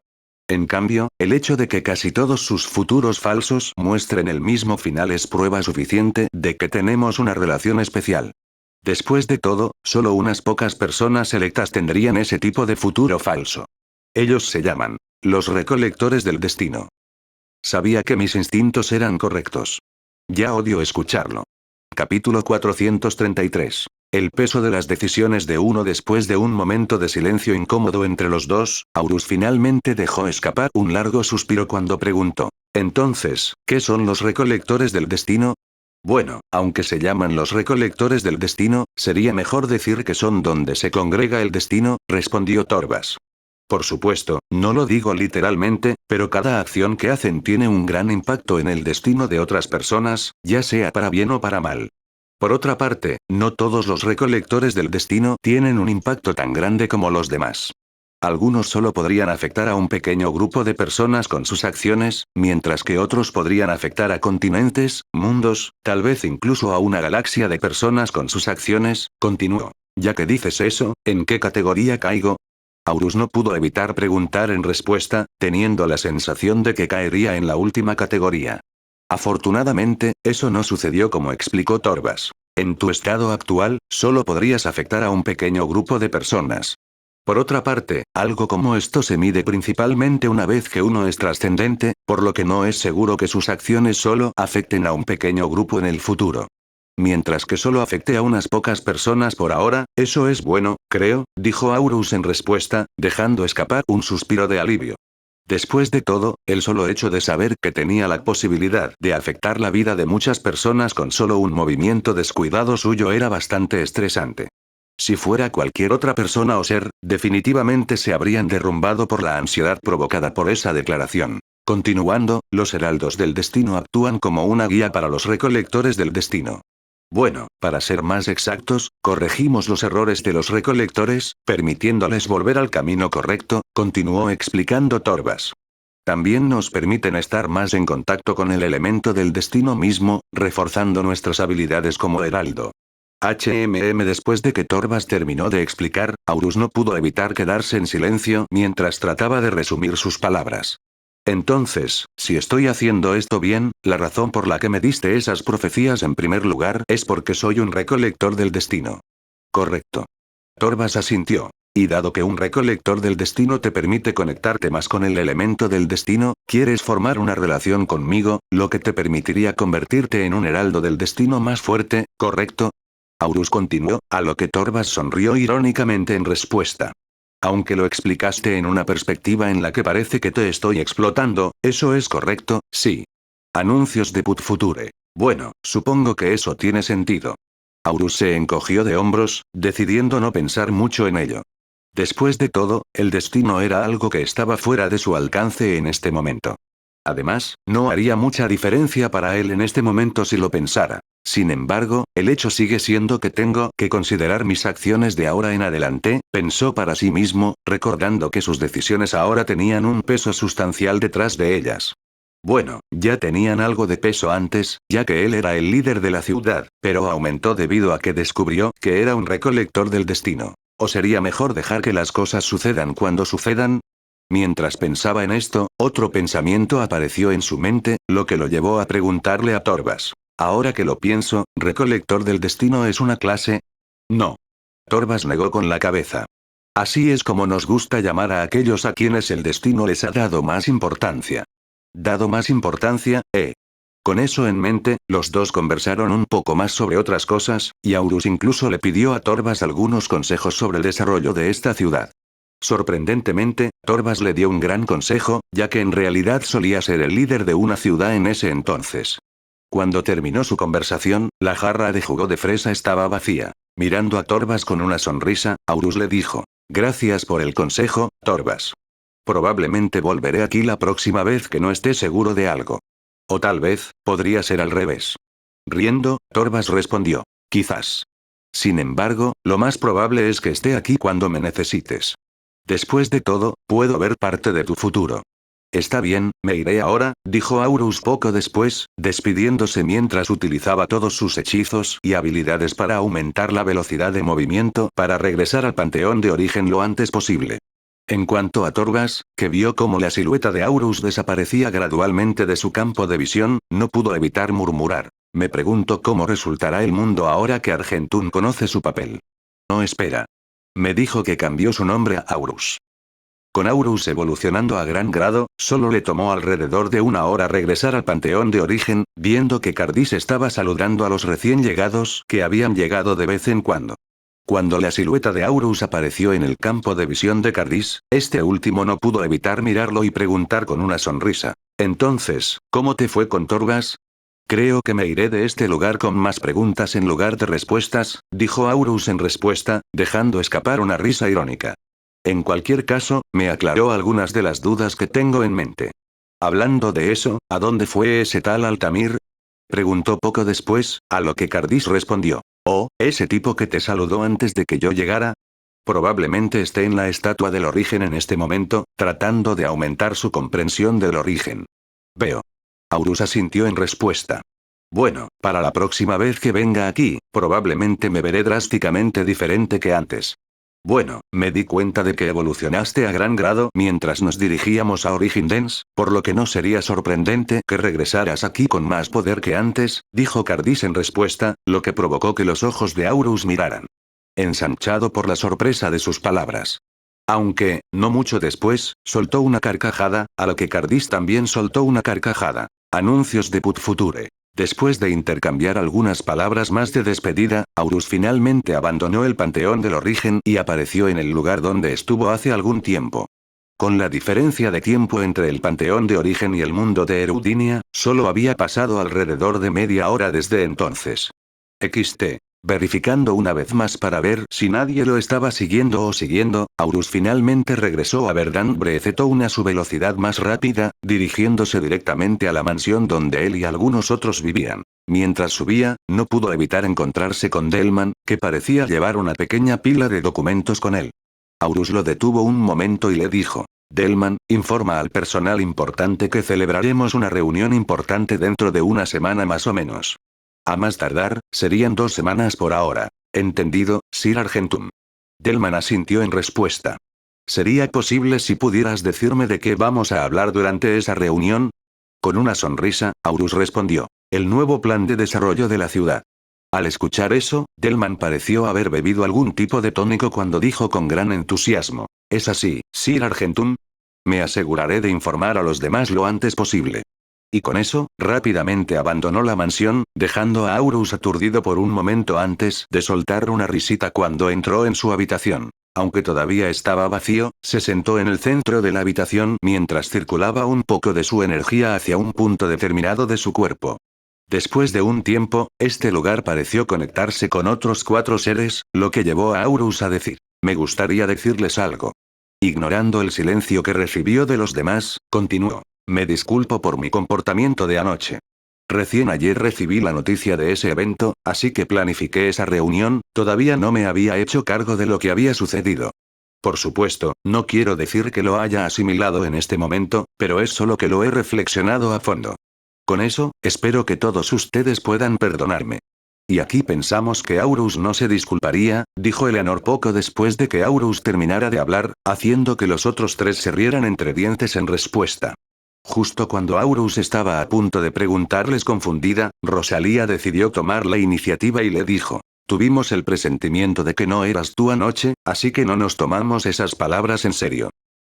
Speaker 1: En cambio, el hecho de que casi todos sus futuros falsos muestren el mismo final es prueba suficiente de que tenemos una relación especial. Después de todo, solo unas pocas personas selectas tendrían ese tipo de futuro falso. Ellos se llaman los recolectores del destino. Sabía que mis instintos eran correctos. Ya odio escucharlo. Capítulo 433. El peso de las decisiones de uno. Después de un momento de silencio incómodo entre los dos, Aurus finalmente dejó escapar un largo suspiro cuando preguntó. Entonces, ¿qué son los recolectores del destino? Bueno, aunque se llaman los recolectores del destino, sería mejor decir que son donde se congrega el destino, respondió Torbas. Por supuesto, no lo digo literalmente, pero cada acción que hacen tiene un gran impacto en el destino de otras personas, ya sea para bien o para mal. Por otra parte, no todos los recolectores del destino tienen un impacto tan grande como los demás. Algunos solo podrían afectar a un pequeño grupo de personas con sus acciones, mientras que otros podrían afectar a continentes, mundos, tal vez incluso a una galaxia de personas con sus acciones, continuó. Ya que dices eso, ¿en qué categoría caigo? Aurus no pudo evitar preguntar en respuesta, teniendo la sensación de que caería en la última categoría. Afortunadamente, eso no sucedió como explicó Torbas. En tu estado actual, solo podrías afectar a un pequeño grupo de personas. Por otra parte, algo como esto se mide principalmente una vez que uno es trascendente, por lo que no es seguro que sus acciones solo afecten a un pequeño grupo en el futuro. Mientras que solo afecte a unas pocas personas por ahora, eso es bueno, creo, dijo Aurus en respuesta, dejando escapar un suspiro de alivio. Después de todo, el solo hecho de saber que tenía la posibilidad de afectar la vida de muchas personas con solo un movimiento descuidado suyo era bastante estresante. Si fuera cualquier otra persona o ser, definitivamente se habrían derrumbado por la ansiedad provocada por esa declaración. Continuando, los heraldos del destino actúan como una guía para los recolectores del destino. Bueno, para ser más exactos, corregimos los errores de los recolectores, permitiéndoles volver al camino correcto, continuó explicando Torbas. También nos permiten estar más en contacto con el elemento del destino mismo, reforzando nuestras habilidades como heraldo. Después de que Torbas terminó de explicar, Aurus no pudo evitar quedarse en silencio mientras trataba de resumir sus palabras. Entonces, si estoy haciendo esto bien, la razón por la que me diste esas profecías en primer lugar es porque soy un recolector del destino. Correcto. Torbas asintió. Y dado que un recolector del destino te permite conectarte más con el elemento del destino, quieres formar una relación conmigo, lo que te permitiría convertirte en un heraldo del destino más fuerte, ¿correcto? Aurus continuó, a lo que Torbas sonrió irónicamente en respuesta. Aunque lo explicaste en una perspectiva en la que parece que te estoy explotando, eso es correcto, sí. Anuncios de Put Future. Bueno, supongo que eso tiene sentido. Aurus se encogió de hombros, decidiendo no pensar mucho en ello. Después de todo, el destino era algo que estaba fuera de su alcance en este momento. Además, no haría mucha diferencia para él en este momento si lo pensara. Sin embargo, el hecho sigue siendo que tengo que considerar mis acciones de ahora en adelante, pensó para sí mismo, recordando que sus decisiones ahora tenían un peso sustancial detrás de ellas. Bueno, ya tenían algo de peso antes, ya que él era el líder de la ciudad, pero aumentó debido a que descubrió que era un recolector del destino. ¿O sería mejor dejar que las cosas sucedan cuando sucedan? Mientras pensaba en esto, otro pensamiento apareció en su mente, lo que lo llevó a preguntarle a Torbas. Ahora que lo pienso, ¿recolector del destino es una clase? No. Torbas negó con la cabeza. Así es como nos gusta llamar a aquellos a quienes el destino les ha dado más importancia. ¿Dado más importancia? Con eso en mente, los dos conversaron un poco más sobre otras cosas, y Aurus incluso le pidió a Torbas algunos consejos sobre el desarrollo de esta ciudad. Sorprendentemente, Torbas le dio un gran consejo, ya que en realidad solía ser el líder de una ciudad en ese entonces. Cuando terminó su conversación, la jarra de jugo de fresa estaba vacía. Mirando a Torbas con una sonrisa, Aurus le dijo: «Gracias por el consejo, Torbas. Probablemente volveré aquí la próxima vez que no esté seguro de algo. O tal vez, podría ser al revés». Riendo, Torbas respondió: «Quizás. Sin embargo, lo más probable es que esté aquí cuando me necesites. Después de todo, puedo ver parte de tu futuro». «Está bien, me iré ahora», dijo Aurus poco después, despidiéndose mientras utilizaba todos sus hechizos y habilidades para aumentar la velocidad de movimiento para regresar al panteón de origen lo antes posible. En cuanto a Torbas, que vio cómo la silueta de Aurus desaparecía gradualmente de su campo de visión, no pudo evitar murmurar: «Me pregunto cómo resultará el mundo ahora que Argentún conoce su papel». «No, espera. Me dijo que cambió su nombre a Aurus». Con Aurus evolucionando a gran grado, solo le tomó alrededor de una hora regresar al panteón de origen, viendo que Cardis estaba saludando a los recién llegados que habían llegado de vez en cuando. Cuando la silueta de Aurus apareció en el campo de visión de Cardis, este último no pudo evitar mirarlo y preguntar con una sonrisa: «Entonces, ¿cómo te fue con Torbas?» «Creo que me iré de este lugar con más preguntas en lugar de respuestas», dijo Aurus en respuesta, dejando escapar una risa irónica. En cualquier caso, me aclaró algunas de las dudas que tengo en mente. Hablando de eso, ¿a dónde fue ese tal Altamir?, preguntó poco después, a lo que Cardis respondió: «Oh, ese tipo que te saludó antes de que yo llegara. Probablemente esté en la estatua del origen en este momento, tratando de aumentar su comprensión del origen». «Veo». Aurus asintió en respuesta. Bueno, para la próxima vez que venga aquí, probablemente me veré drásticamente diferente que antes. Bueno, me di cuenta de que evolucionaste a gran grado mientras nos dirigíamos a Origin Dance, por lo que no sería sorprendente que regresaras aquí con más poder que antes, dijo Cardis en respuesta, lo que provocó que los ojos de Aurus miraran. Ensanchado por la sorpresa de sus palabras. Aunque, no mucho después, soltó una carcajada, a lo que Cardis también soltó una carcajada. Anuncios de Put Future. Después de intercambiar algunas palabras más de despedida, Aurus finalmente abandonó el panteón del origen y apareció en el lugar donde estuvo hace algún tiempo. Con la diferencia de tiempo entre el panteón de origen y el mundo de Erudinia, solo había pasado alrededor de media hora desde entonces. XT. Verificando una vez más para ver si nadie lo estaba siguiendo o siguiendo, Aurus finalmente regresó a Verdant Breceton a su velocidad más rápida, dirigiéndose directamente a la mansión donde él y algunos otros vivían. Mientras subía, no pudo evitar encontrarse con Delman, que parecía llevar una pequeña pila de documentos con él. Aurus lo detuvo un momento y le dijo: Delman, informa al personal importante que celebraremos una reunión importante dentro de una semana más o menos. A más tardar, serían 2 semanas por ahora. Entendido, Sir Argentum. Delman asintió en respuesta. ¿Sería posible si pudieras decirme de qué vamos a hablar durante esa reunión? Con una sonrisa, Aurus respondió. El nuevo plan de desarrollo de la ciudad. Al escuchar eso, Delman pareció haber bebido algún tipo de tónico cuando dijo con gran entusiasmo. ¿Es así, Sir Argentum? Me aseguraré de informar a los demás lo antes posible. Y con eso, rápidamente abandonó la mansión, dejando a Aurus aturdido por un momento antes de soltar una risita cuando entró en su habitación. Aunque todavía estaba vacío, se sentó en el centro de la habitación mientras circulaba un poco de su energía hacia un punto determinado de su cuerpo. Después de un tiempo, este lugar pareció conectarse con otros 4 seres, lo que llevó a Aurus a decir: me gustaría decirles algo. Ignorando el silencio que recibió de los demás, continuó. Me disculpo por mi comportamiento de anoche. Recién ayer recibí la noticia de ese evento, así que planifiqué esa reunión, todavía no me había hecho cargo de lo que había sucedido. Por supuesto, no quiero decir que lo haya asimilado en este momento, pero es solo que lo he reflexionado a fondo. Con eso, espero que todos ustedes puedan perdonarme. Y aquí pensamos que Aurus no se disculparía, dijo Eleanor poco después de que Aurus terminara de hablar, haciendo que los otros 3 se rieran entre dientes en respuesta. Justo cuando Aurus estaba a punto de preguntarles confundida, Rosalía decidió tomar la iniciativa y le dijo: tuvimos el presentimiento de que no eras tú anoche, así que no nos tomamos esas palabras en serio.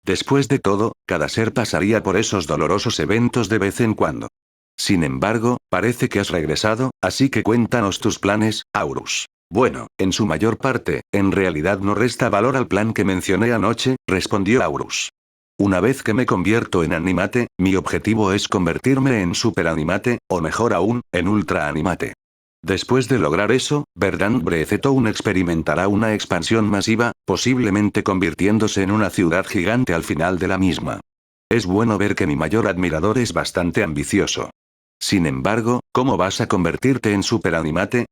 Speaker 1: Después de todo, cada ser pasaría por esos dolorosos eventos de vez en cuando. Sin embargo, parece que has regresado, así que cuéntanos tus planes, Aurus. Bueno, en su mayor parte, en realidad no resta valor al plan que mencioné anoche, respondió Aurus. Una vez que me convierto en animate, mi objetivo es convertirme en superanimate, o mejor aún, en ultra animate. Después de lograr eso, Verdant Breceton experimentará una expansión masiva, posiblemente convirtiéndose en una ciudad gigante al final de la misma. Es bueno ver que mi mayor admirador es bastante ambicioso. Sin embargo, ¿cómo vas a convertirte en superanimate?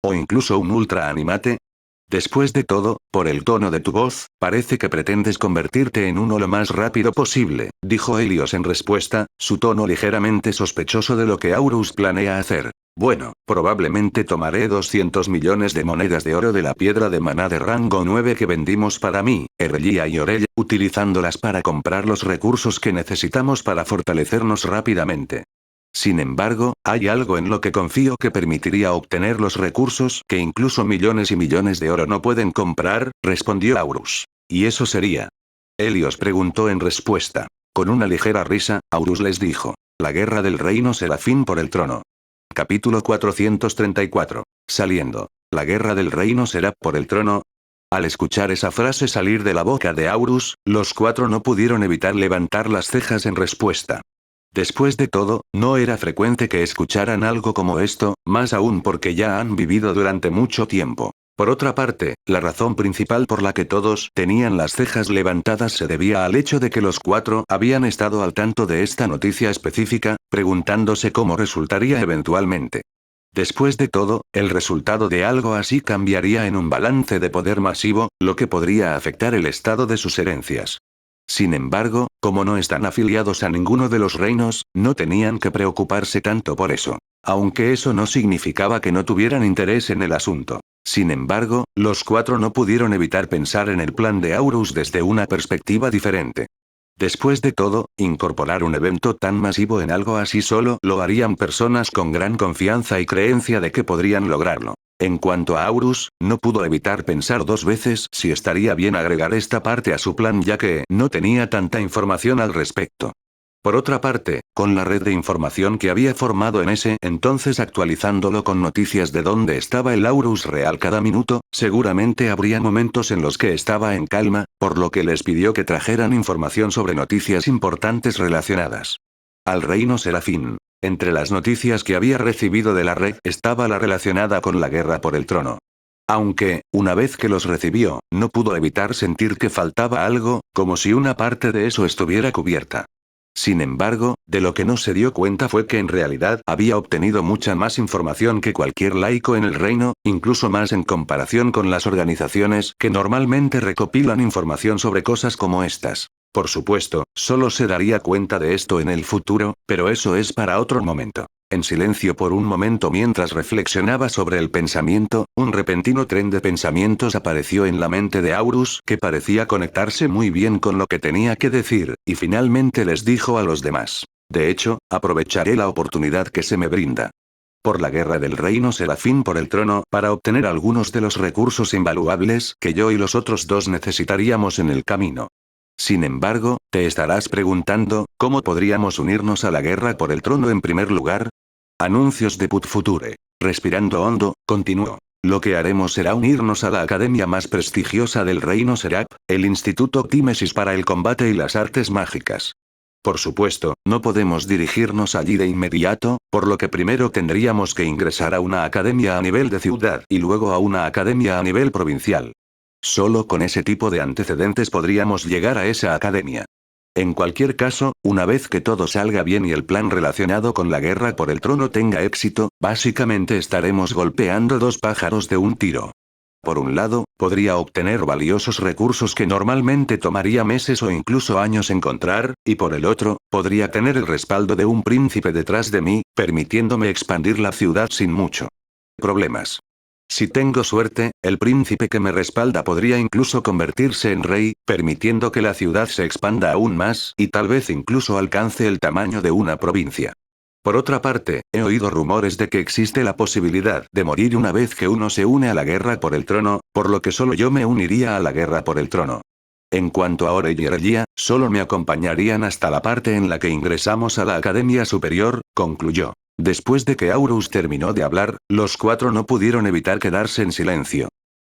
Speaker 1: ¿O incluso un ultra animate? Después de todo, por el tono de tu voz, parece que pretendes convertirte en uno lo más rápido posible, dijo Helios en respuesta, su tono ligeramente sospechoso de lo que Aurus planea hacer. Bueno, probablemente tomaré 200 millones de monedas de oro de la piedra de maná de rango 9 que vendimos para mí, Erlia y Orella, utilizándolas para comprar los recursos que necesitamos para fortalecernos rápidamente. Sin embargo, hay algo en lo que confío que permitiría obtener los recursos que incluso millones y millones de oro no pueden comprar, respondió Aurus. ¿Y eso sería? Helios preguntó en respuesta. Con una ligera risa, Aurus les dijo: la guerra del reino Serafín por el trono. Capítulo 434. Saliendo. La guerra del reino será por el trono. Al escuchar esa frase salir de la boca de Aurus, los 4 no pudieron evitar levantar las cejas en respuesta. Después de todo, no era frecuente que escucharan algo como esto, más aún porque ya han vivido durante mucho tiempo. Por otra parte, la razón principal por la que todos tenían las cejas levantadas se debía al hecho de que los 4 habían estado al tanto de esta noticia específica, preguntándose cómo resultaría eventualmente. Después de todo, el resultado de algo así cambiaría en un balance de poder masivo, lo que podría afectar el estado de sus herencias. Sin embargo, como no están afiliados a ninguno de los reinos, no tenían que preocuparse tanto por eso. Aunque eso no significaba que no tuvieran interés en el asunto. Sin embargo, los cuatro no pudieron evitar pensar en el plan de Aurus desde una perspectiva diferente. Después de todo, incorporar un evento tan masivo en algo así solo lo harían personas con gran confianza y creencia de que podrían lograrlo. En cuanto a Aurus, no pudo evitar pensar dos veces si estaría bien agregar esta parte a su plan ya que no tenía tanta información al respecto. Por otra parte, con la red de información que había formado en ese entonces actualizándolo con noticias de dónde estaba el Aurus real cada minuto, seguramente habría momentos en los que estaba en calma, por lo que les pidió que trajeran información sobre noticias importantes relacionadas al reino Serafín. Entre las noticias que había recibido de la red estaba la relacionada con la guerra por el trono. Aunque, una vez que los recibió, no pudo evitar sentir que faltaba algo, como si una parte de eso estuviera cubierta. Sin embargo, de lo que no se dio cuenta fue que en realidad había obtenido mucha más información que cualquier laico en el reino, incluso más en comparación con las organizaciones que normalmente recopilan información sobre cosas como estas. Por supuesto, solo se daría cuenta de esto en el futuro, pero eso es para otro momento. En silencio por un momento mientras reflexionaba sobre el pensamiento, un repentino tren de pensamientos apareció en la mente de Aurus que parecía conectarse muy bien con lo que tenía que decir, y finalmente les dijo a los demás. De hecho, aprovecharé la oportunidad que se me brinda. Por la guerra del reino Serafín por el trono, para obtener algunos de los recursos invaluables que yo y los otros dos necesitaríamos en el camino. Sin embargo, te estarás preguntando, ¿cómo podríamos unirnos a la guerra por el trono en primer lugar? Anuncios de Put Future. Respirando hondo, continuó. Lo que haremos será unirnos a la academia más prestigiosa del reino Serap, el Instituto Tímesis para el combate y las artes mágicas. Por supuesto, no podemos dirigirnos allí de inmediato, por lo que primero tendríamos que ingresar a una academia a nivel de ciudad y luego a una academia a nivel provincial. Solo con ese tipo de antecedentes podríamos llegar a esa academia. En cualquier caso, una vez que todo salga bien y el plan relacionado con la guerra por el trono tenga éxito, básicamente estaremos golpeando dos pájaros de un tiro. Por un lado, podría obtener valiosos recursos que normalmente tomaría meses o incluso años encontrar, y por el otro, podría tener el respaldo de un príncipe detrás de mí, permitiéndome expandir la ciudad sin mucho problemas. Si tengo suerte, el príncipe que me respalda podría incluso convertirse en rey, permitiendo que la ciudad se expanda aún más y tal vez incluso alcance el tamaño de una provincia. Por otra parte, he oído rumores de que existe la posibilidad de morir una vez que uno se une a la guerra por el trono, por lo que solo yo me uniría a la guerra por el trono. En cuanto a Orey y Erlia, solo me acompañarían hasta la parte en la que ingresamos a la Academia Superior, concluyó. Después de que Aurus terminó de hablar, los cuatro no pudieron evitar quedarse en silencio.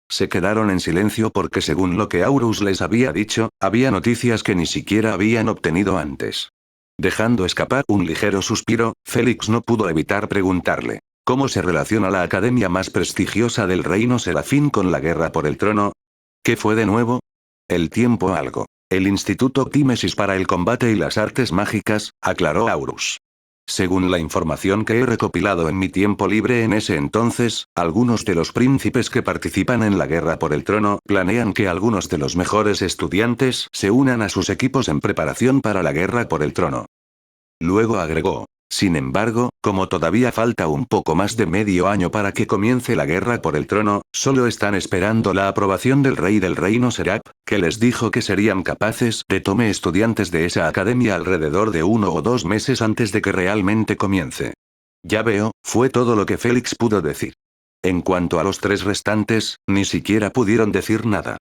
Speaker 1: Se quedaron en silencio porque según lo que Aurus les había dicho, había noticias que ni siquiera habían obtenido antes. Dejando escapar un ligero suspiro, Félix no pudo evitar preguntarle. ¿Cómo se relaciona la academia más prestigiosa del reino Serafín con la guerra por el trono? ¿Qué fue de nuevo? El tiempo algo. El Instituto Tímesis para el combate y las artes mágicas, aclaró Aurus. Según la información que he recopilado en mi tiempo libre en ese entonces, algunos de los príncipes que participan en la guerra por el trono planean que algunos de los mejores estudiantes se unan a sus equipos en preparación para la guerra por el trono. Luego agregó. Sin embargo, como todavía falta un poco más de medio año para que comience la guerra por el trono, solo están esperando la aprobación del rey del reino Serap, que les dijo que serían capaces de tomar estudiantes de esa academia alrededor de 1 o 2 meses antes de que realmente comience. Ya veo, fue todo lo que Félix pudo decir. En cuanto a los tres restantes, ni siquiera pudieron decir nada.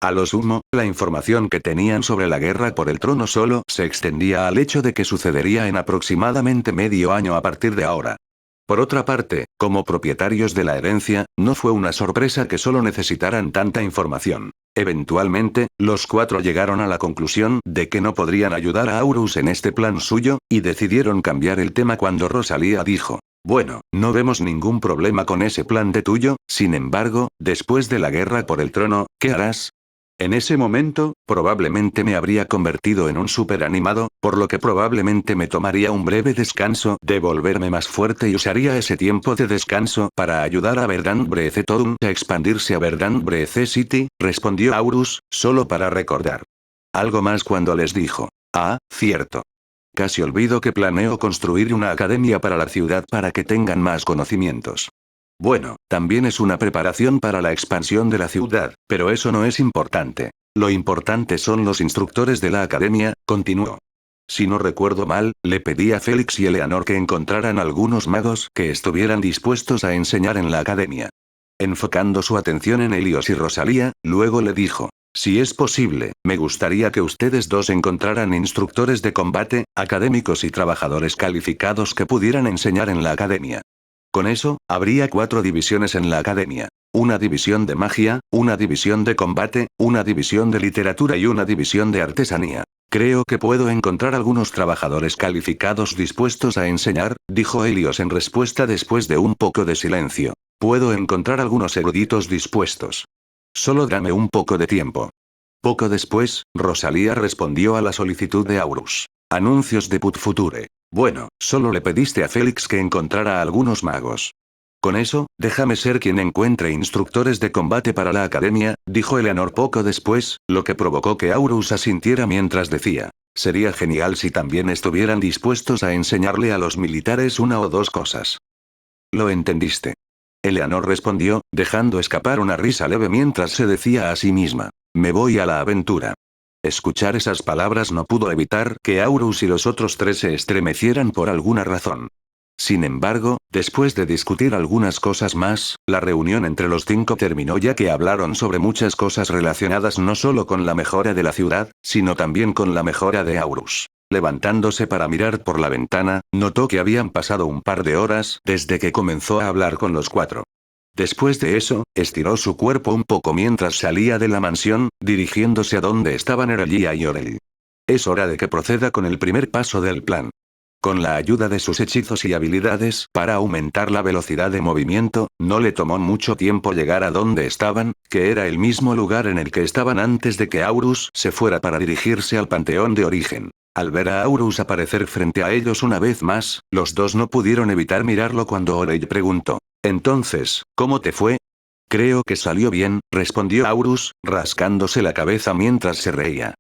Speaker 1: A lo sumo, la información que tenían sobre la guerra por el trono solo se extendía al hecho de que sucedería en aproximadamente medio año a partir de ahora. Por otra parte, como propietarios de la herencia, no fue una sorpresa que solo necesitaran tanta información. Eventualmente, los cuatro llegaron a la conclusión de que no podrían ayudar a Aurus en este plan suyo, y decidieron cambiar el tema cuando Rosalía dijo. Bueno, no vemos ningún problema con ese plan de tuyo, sin embargo, después de la guerra por el trono, ¿qué harás? En ese momento, probablemente me habría convertido en un superanimado, por lo que probablemente me tomaría un breve descanso de volverme más fuerte y usaría ese tiempo de descanso para ayudar a Verdant Breath Town a expandirse a Verdant Breath City, respondió Aurus, solo para recordar. algo más cuando les dijo. Ah, cierto. Casi olvido que planeo construir una academia para la ciudad para que tengan más conocimientos. Bueno, también es una preparación para la expansión de la ciudad, pero eso no es importante. Lo importante son los instructores de la academia, continuó. Si no recuerdo mal, le pedí a Félix y Eleanor que encontraran algunos magos que estuvieran dispuestos a enseñar en la academia. Enfocando su atención en Helios y Rosalía, luego le dijo. Si es posible, me gustaría que ustedes dos encontraran instructores de combate, académicos y trabajadores calificados que pudieran enseñar en la academia. Con eso, habría 4 divisiones en la academia. Una división de magia, una división de combate, una división de literatura y una división de artesanía. Creo que puedo encontrar algunos trabajadores calificados dispuestos a enseñar, dijo Helios en respuesta después de un poco de silencio. Puedo encontrar algunos eruditos dispuestos. Solo dame un poco de tiempo. Poco después, Rosalía respondió a la solicitud de Aurus. Anuncios de Put Future. Bueno, solo le pediste a Félix que encontrara a algunos magos. Con eso, déjame ser quien encuentre instructores de combate para la academia, dijo Eleanor poco después, lo que provocó que Aurus asintiera mientras decía. Sería genial si también estuvieran dispuestos a enseñarle a los militares una o dos cosas. ¿Lo entendiste? Eleanor respondió, dejando escapar una risa leve mientras se decía a sí misma. Me voy a la aventura. Escuchar esas palabras no pudo evitar que Aurus y los otros 3 se estremecieran por alguna razón. Sin embargo, después de discutir algunas cosas más, la reunión entre los 5 terminó ya que hablaron sobre muchas cosas relacionadas no solo con la mejora de la ciudad, sino también con la mejora de Aurus. Levantándose para mirar por la ventana, notó que habían pasado un par de horas desde que comenzó a hablar con los 4. Después de eso, estiró su cuerpo un poco mientras salía de la mansión, dirigiéndose a donde estaban Erellia y Orel. Es hora de que proceda con el primer paso del plan. Con la ayuda de sus hechizos y habilidades para aumentar la velocidad de movimiento, no le tomó mucho tiempo llegar a donde estaban, que era el mismo lugar en el que estaban antes de que Aurus se fuera para dirigirse al Panteón de Origen. Al ver a Aurus aparecer frente a ellos una vez más, los dos no pudieron evitar mirarlo cuando Orel preguntó. Entonces, ¿cómo te fue? Creo que salió bien, respondió Aurus, rascándose la cabeza mientras se reía.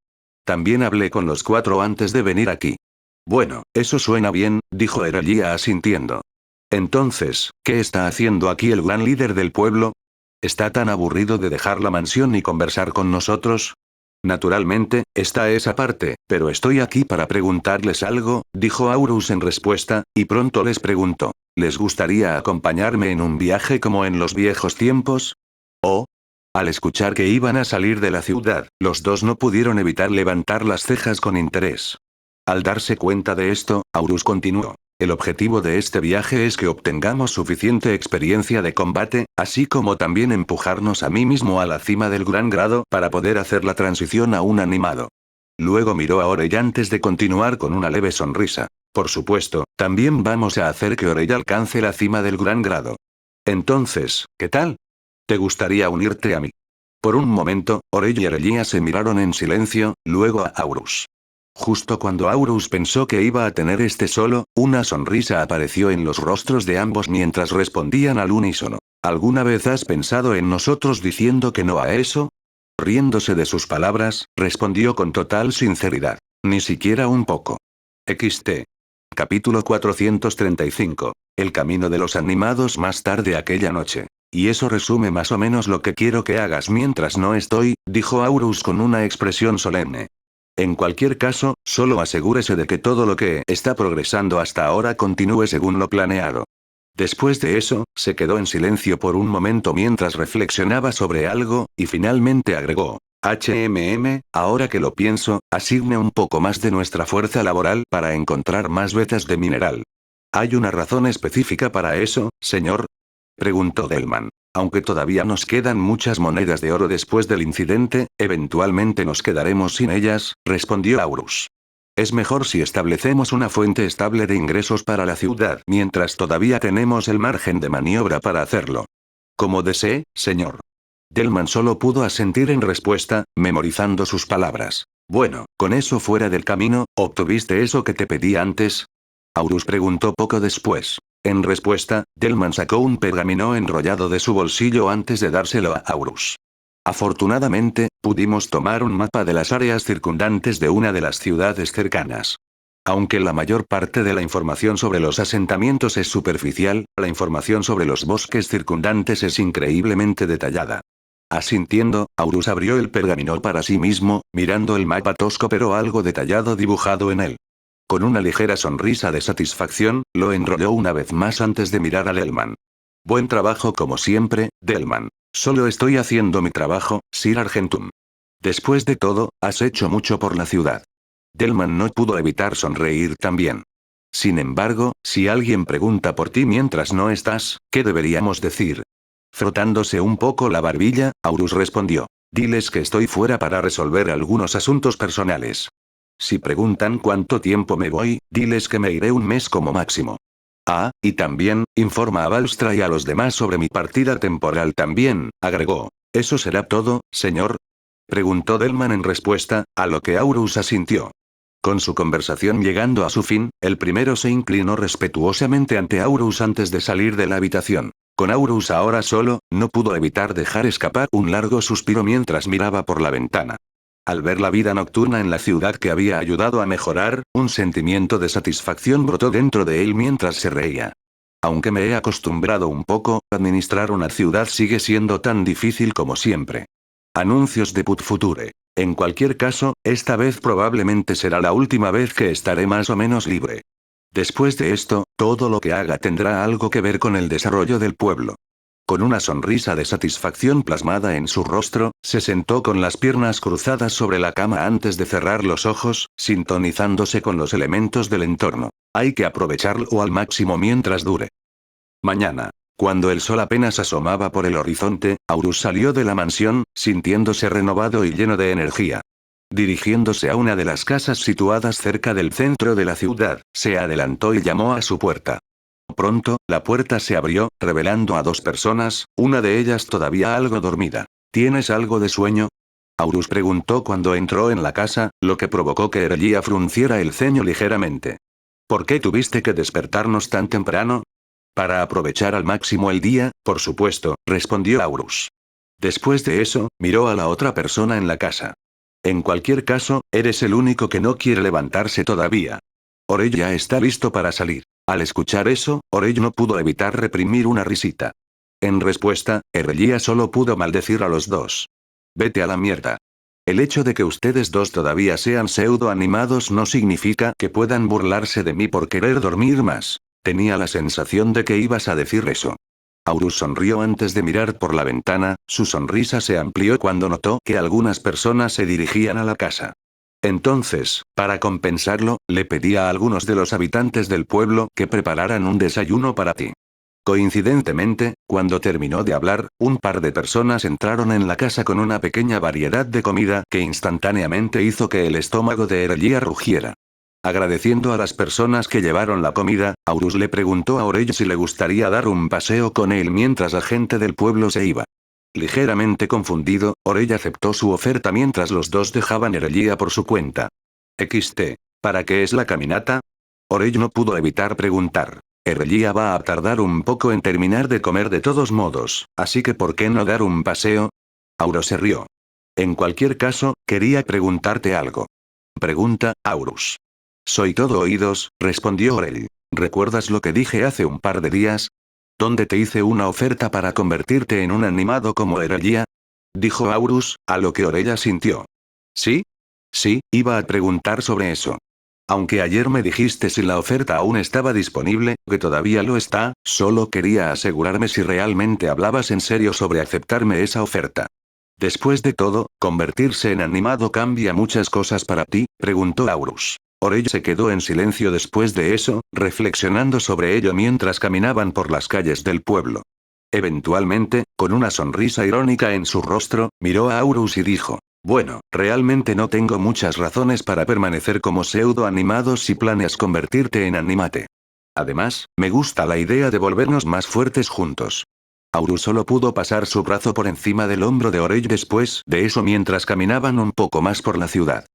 Speaker 1: También hablé con los 4 antes de venir aquí. Bueno, eso suena bien, dijo Erellia asintiendo. Entonces, ¿qué está haciendo aquí el gran líder del pueblo? ¿Está tan aburrido de dejar la mansión y conversar con nosotros? Naturalmente, está esa parte, pero estoy aquí para preguntarles algo, dijo Aurus en respuesta, y pronto les preguntó. ¿Les gustaría acompañarme en un viaje como en los viejos tiempos? ¿Oh? Al escuchar que iban a salir de la ciudad, los dos no pudieron evitar levantar las cejas con interés. Al darse cuenta de esto, Aurus continuó. El objetivo de este viaje es que obtengamos suficiente experiencia de combate, así como también empujarnos a mí mismo a la cima del gran grado para poder hacer la transición a un animado. Luego miró a Orell antes de continuar con una leve sonrisa. Por supuesto, también vamos a hacer que Orell alcance la cima del gran grado. Entonces, ¿qué tal? ¿Te gustaría unirte a mí? Por un momento, Orell y Erellia se miraron en silencio, luego a Aurus. Justo cuando Aurus pensó que iba a tener solo, una sonrisa apareció en los rostros de ambos mientras respondían al unísono. ¿Alguna vez has pensado en nosotros diciendo que no a eso? Riéndose de sus palabras, respondió con total sinceridad. Ni siquiera un poco. XT. Capítulo 435. El camino de los animados más tarde aquella noche. Y eso resume más o menos lo que quiero que hagas mientras no estoy, dijo Aurus con una expresión solemne. En cualquier caso, solo asegúrese de que todo lo que está progresando hasta ahora continúe según lo planeado. Después de eso, se quedó en silencio por un momento mientras reflexionaba sobre algo, y finalmente agregó. ahora que lo pienso, asigne un poco más de nuestra fuerza laboral para encontrar más vetas de mineral. ¿Hay una razón específica para eso, señor? Preguntó Delman. Aunque todavía nos quedan muchas monedas de oro después del incidente, eventualmente nos quedaremos sin ellas, respondió Aurus. Es mejor si establecemos una fuente estable de ingresos para la ciudad mientras todavía tenemos el margen de maniobra para hacerlo. Como desee, señor. Delman solo pudo asentir en respuesta, memorizando sus palabras. Bueno, con eso fuera del camino, ¿obtuviste eso que te pedí antes? Aurus preguntó poco después. En respuesta, Delman sacó un pergamino enrollado de su bolsillo antes de dárselo a Aurus. Afortunadamente, pudimos tomar un mapa de las áreas circundantes de una de las ciudades cercanas. Aunque la mayor parte de la información sobre los asentamientos es superficial, la información sobre los bosques circundantes es increíblemente detallada. Asintiendo, Aurus abrió el pergamino para sí mismo, mirando el mapa tosco pero algo detallado dibujado en él. Con una ligera sonrisa de satisfacción, lo enrolló una vez más antes de mirar a Delman. Buen trabajo como siempre, Delman. Solo estoy haciendo mi trabajo, Sir Argentum. Después de todo, has hecho mucho por la ciudad. Delman no pudo evitar sonreír también. Sin embargo, si alguien pregunta por ti mientras no estás, ¿qué deberíamos decir? Frotándose un poco la barbilla, Aurus respondió. Diles que estoy fuera para resolver algunos asuntos personales. Si preguntan cuánto tiempo me voy, diles que me iré un mes como máximo. Ah, y también, informa a Balstra y a los demás sobre mi partida temporal también, agregó. ¿Eso será todo, señor? Preguntó Delman en respuesta, a lo que Aurus asintió. Con su conversación llegando a su fin, el primero se inclinó respetuosamente ante Aurus antes de salir de la habitación. Con Aurus ahora solo, no pudo evitar dejar escapar un largo suspiro mientras miraba por la ventana. Al ver la vida nocturna en la ciudad que había ayudado a mejorar, un sentimiento de satisfacción brotó dentro de él mientras se reía. Aunque me he acostumbrado un poco, administrar una ciudad sigue siendo tan difícil como siempre. Anuncios de Put Future. En cualquier caso, esta vez probablemente será la última vez que estaré más o menos libre. Después de esto, todo lo que haga tendrá algo que ver con el desarrollo del pueblo. Con una sonrisa de satisfacción plasmada en su rostro, se sentó con las piernas cruzadas sobre la cama antes de cerrar los ojos, sintonizándose con los elementos del entorno. Hay que aprovecharlo al máximo mientras dure. Mañana. Cuando el sol apenas asomaba por el horizonte, Aurus salió de la mansión, sintiéndose renovado y lleno de energía. Dirigiéndose a una de las casas situadas cerca del centro de la ciudad, se adelantó y llamó a su puerta. Pronto, la puerta se abrió, revelando a dos personas, una de ellas todavía algo dormida. ¿Tienes algo de sueño? Aurus preguntó cuando entró en la casa, lo que provocó que Erlia frunciera el ceño ligeramente. ¿Por qué tuviste que despertarnos tan temprano? Para aprovechar al máximo el día, por supuesto, respondió Aurus. Después de eso, miró a la otra persona en la casa. En cualquier caso, eres el único que no quiere levantarse todavía. Orell ya está listo para salir. Al escuchar eso, Orell no pudo evitar reprimir una risita. En respuesta, Erlia solo pudo maldecir a los dos. Vete a la mierda. El hecho de que ustedes dos todavía sean pseudo-animados no significa que puedan burlarse de mí por querer dormir más. Tenía la sensación de que ibas a decir eso. Aurus sonrió antes de mirar por la ventana, su sonrisa se amplió cuando notó que algunas personas se dirigían a la casa. Entonces, para compensarlo, le pedí a algunos de los habitantes del pueblo que prepararan un desayuno para ti. Coincidentemente, cuando terminó de hablar, un par de personas entraron en la casa con una pequeña variedad de comida que instantáneamente hizo que el estómago de Erlia rugiera. Agradeciendo a las personas que llevaron la comida, Aurus le preguntó a Orell si le gustaría dar un paseo con él mientras la gente del pueblo se iba. Ligeramente confundido, Orell aceptó su oferta mientras los dos dejaban Erlia por su cuenta. XT. ¿Para qué es la caminata? Orell no pudo evitar preguntar. Erlia va a tardar un poco en terminar de comer de todos modos, así que ¿por qué no dar un paseo? Aurus se rió. En cualquier caso, quería preguntarte algo. Pregunta, Aurus. Soy todo oídos, respondió Orell. ¿Recuerdas lo que dije hace un par de días? ¿Dónde te hice una oferta para convertirte en un animado como Erlia? Dijo Aurus, a lo que Orell asintió. ¿Sí? Sí, iba a preguntar sobre eso. Aunque ayer me dijiste si la oferta aún estaba disponible, que todavía lo está, solo quería asegurarme si realmente hablabas en serio sobre aceptarme esa oferta. Después de todo, ¿convertirse en animado cambia muchas cosas para ti? Preguntó Aurus. Orell se quedó en silencio después de eso, reflexionando sobre ello mientras caminaban por las calles del pueblo. Eventualmente, con una sonrisa irónica en su rostro, miró a Aurus y dijo. Bueno, realmente no tengo muchas razones para permanecer como pseudo-animado si planeas convertirte en animate. Además, me gusta la idea de volvernos más fuertes juntos. Aurus solo pudo pasar su brazo por encima del hombro de Orell después de eso mientras caminaban un poco más por la ciudad.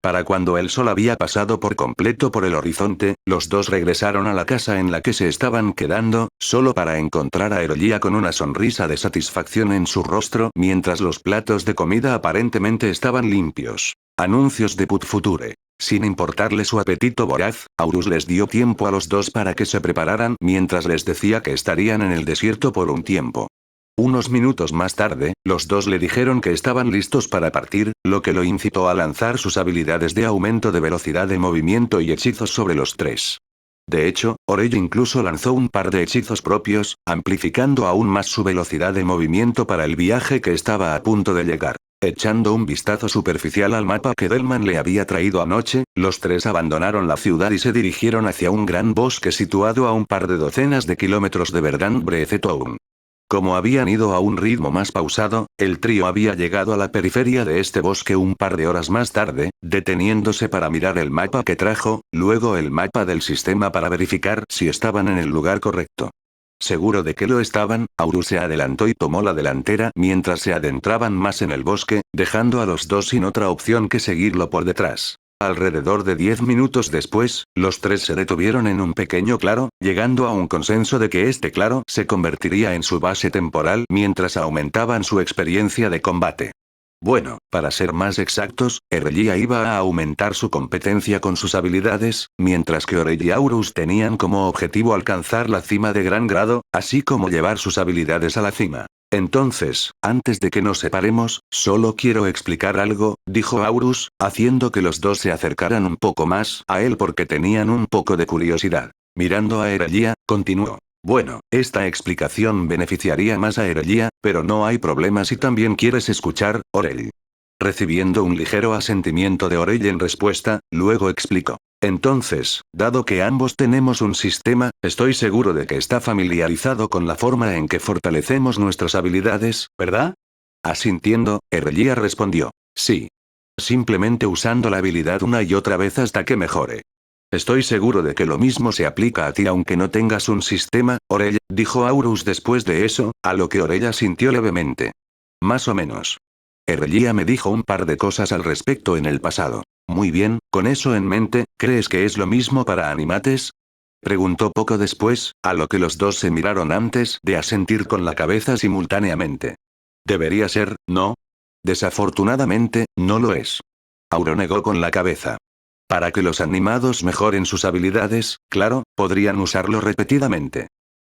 Speaker 1: Para cuando el sol había pasado por completo por el horizonte, los dos regresaron a la casa en la que se estaban quedando, solo para encontrar a Erolia con una sonrisa de satisfacción en su rostro mientras los platos de comida aparentemente estaban limpios. Anuncios de Put Future. Sin importarle su apetito voraz, Aurus les dio tiempo a los dos para que se prepararan mientras les decía que estarían en el desierto por un tiempo. Unos minutos más tarde, los dos le dijeron que estaban listos para partir, lo que lo incitó a lanzar sus habilidades de aumento de velocidad de movimiento y hechizos sobre los tres. De hecho, Orell incluso lanzó un par de hechizos propios, amplificando aún más su velocidad de movimiento para el viaje que estaba a punto de llegar. Echando un vistazo superficial al mapa que Delman le había traído anoche, los tres abandonaron la ciudad y se dirigieron hacia un gran bosque situado a un par de docenas de kilómetros de Verdant Breath Town. Como habían ido a un ritmo más pausado, el trío había llegado a la periferia de este bosque un par de horas más tarde, deteniéndose para mirar el mapa que trajo, luego el mapa del sistema para verificar si estaban en el lugar correcto. Seguro de que lo estaban, Aurus se adelantó y tomó la delantera mientras se adentraban más en el bosque, dejando a los dos sin otra opción que seguirlo por detrás. Alrededor de 10 minutos después, los tres se detuvieron en un pequeño claro, llegando a un consenso de que este claro se convertiría en su base temporal mientras aumentaban su experiencia de combate. Bueno, para ser más exactos, Erelia iba a aumentar su competencia con sus habilidades, mientras que Orell y Aurus tenían como objetivo alcanzar la cima de gran grado, así como llevar sus habilidades a la cima. Entonces, antes de que nos separemos, solo quiero explicar algo, dijo Aurus, haciendo que los dos se acercaran un poco más a él porque tenían un poco de curiosidad. Mirando a Erelia, continuó. Bueno, esta explicación beneficiaría más a Erelia, pero no hay problema si también quieres escuchar, Orell. Recibiendo un ligero asentimiento de Orell en respuesta, luego explicó. Entonces, dado que ambos tenemos un sistema, estoy seguro de que está familiarizado con la forma en que fortalecemos nuestras habilidades, ¿verdad? Asintiendo, Erelia respondió. Sí. Simplemente usando la habilidad una y otra vez hasta que mejore. Estoy seguro de que lo mismo se aplica a ti aunque no tengas un sistema, Orell, dijo Aurus después de eso, a lo que Orell asintió levemente. Más o menos. Erelia me dijo un par de cosas al respecto en el pasado. Muy bien, con eso en mente, ¿crees que es lo mismo para animates? Preguntó poco después, a lo que los dos se miraron antes de asentir con la cabeza simultáneamente. Debería ser, ¿no? Desafortunadamente, no lo es. Auro negó con la cabeza. Para que los animados mejoren sus habilidades, claro, podrían usarlo repetidamente.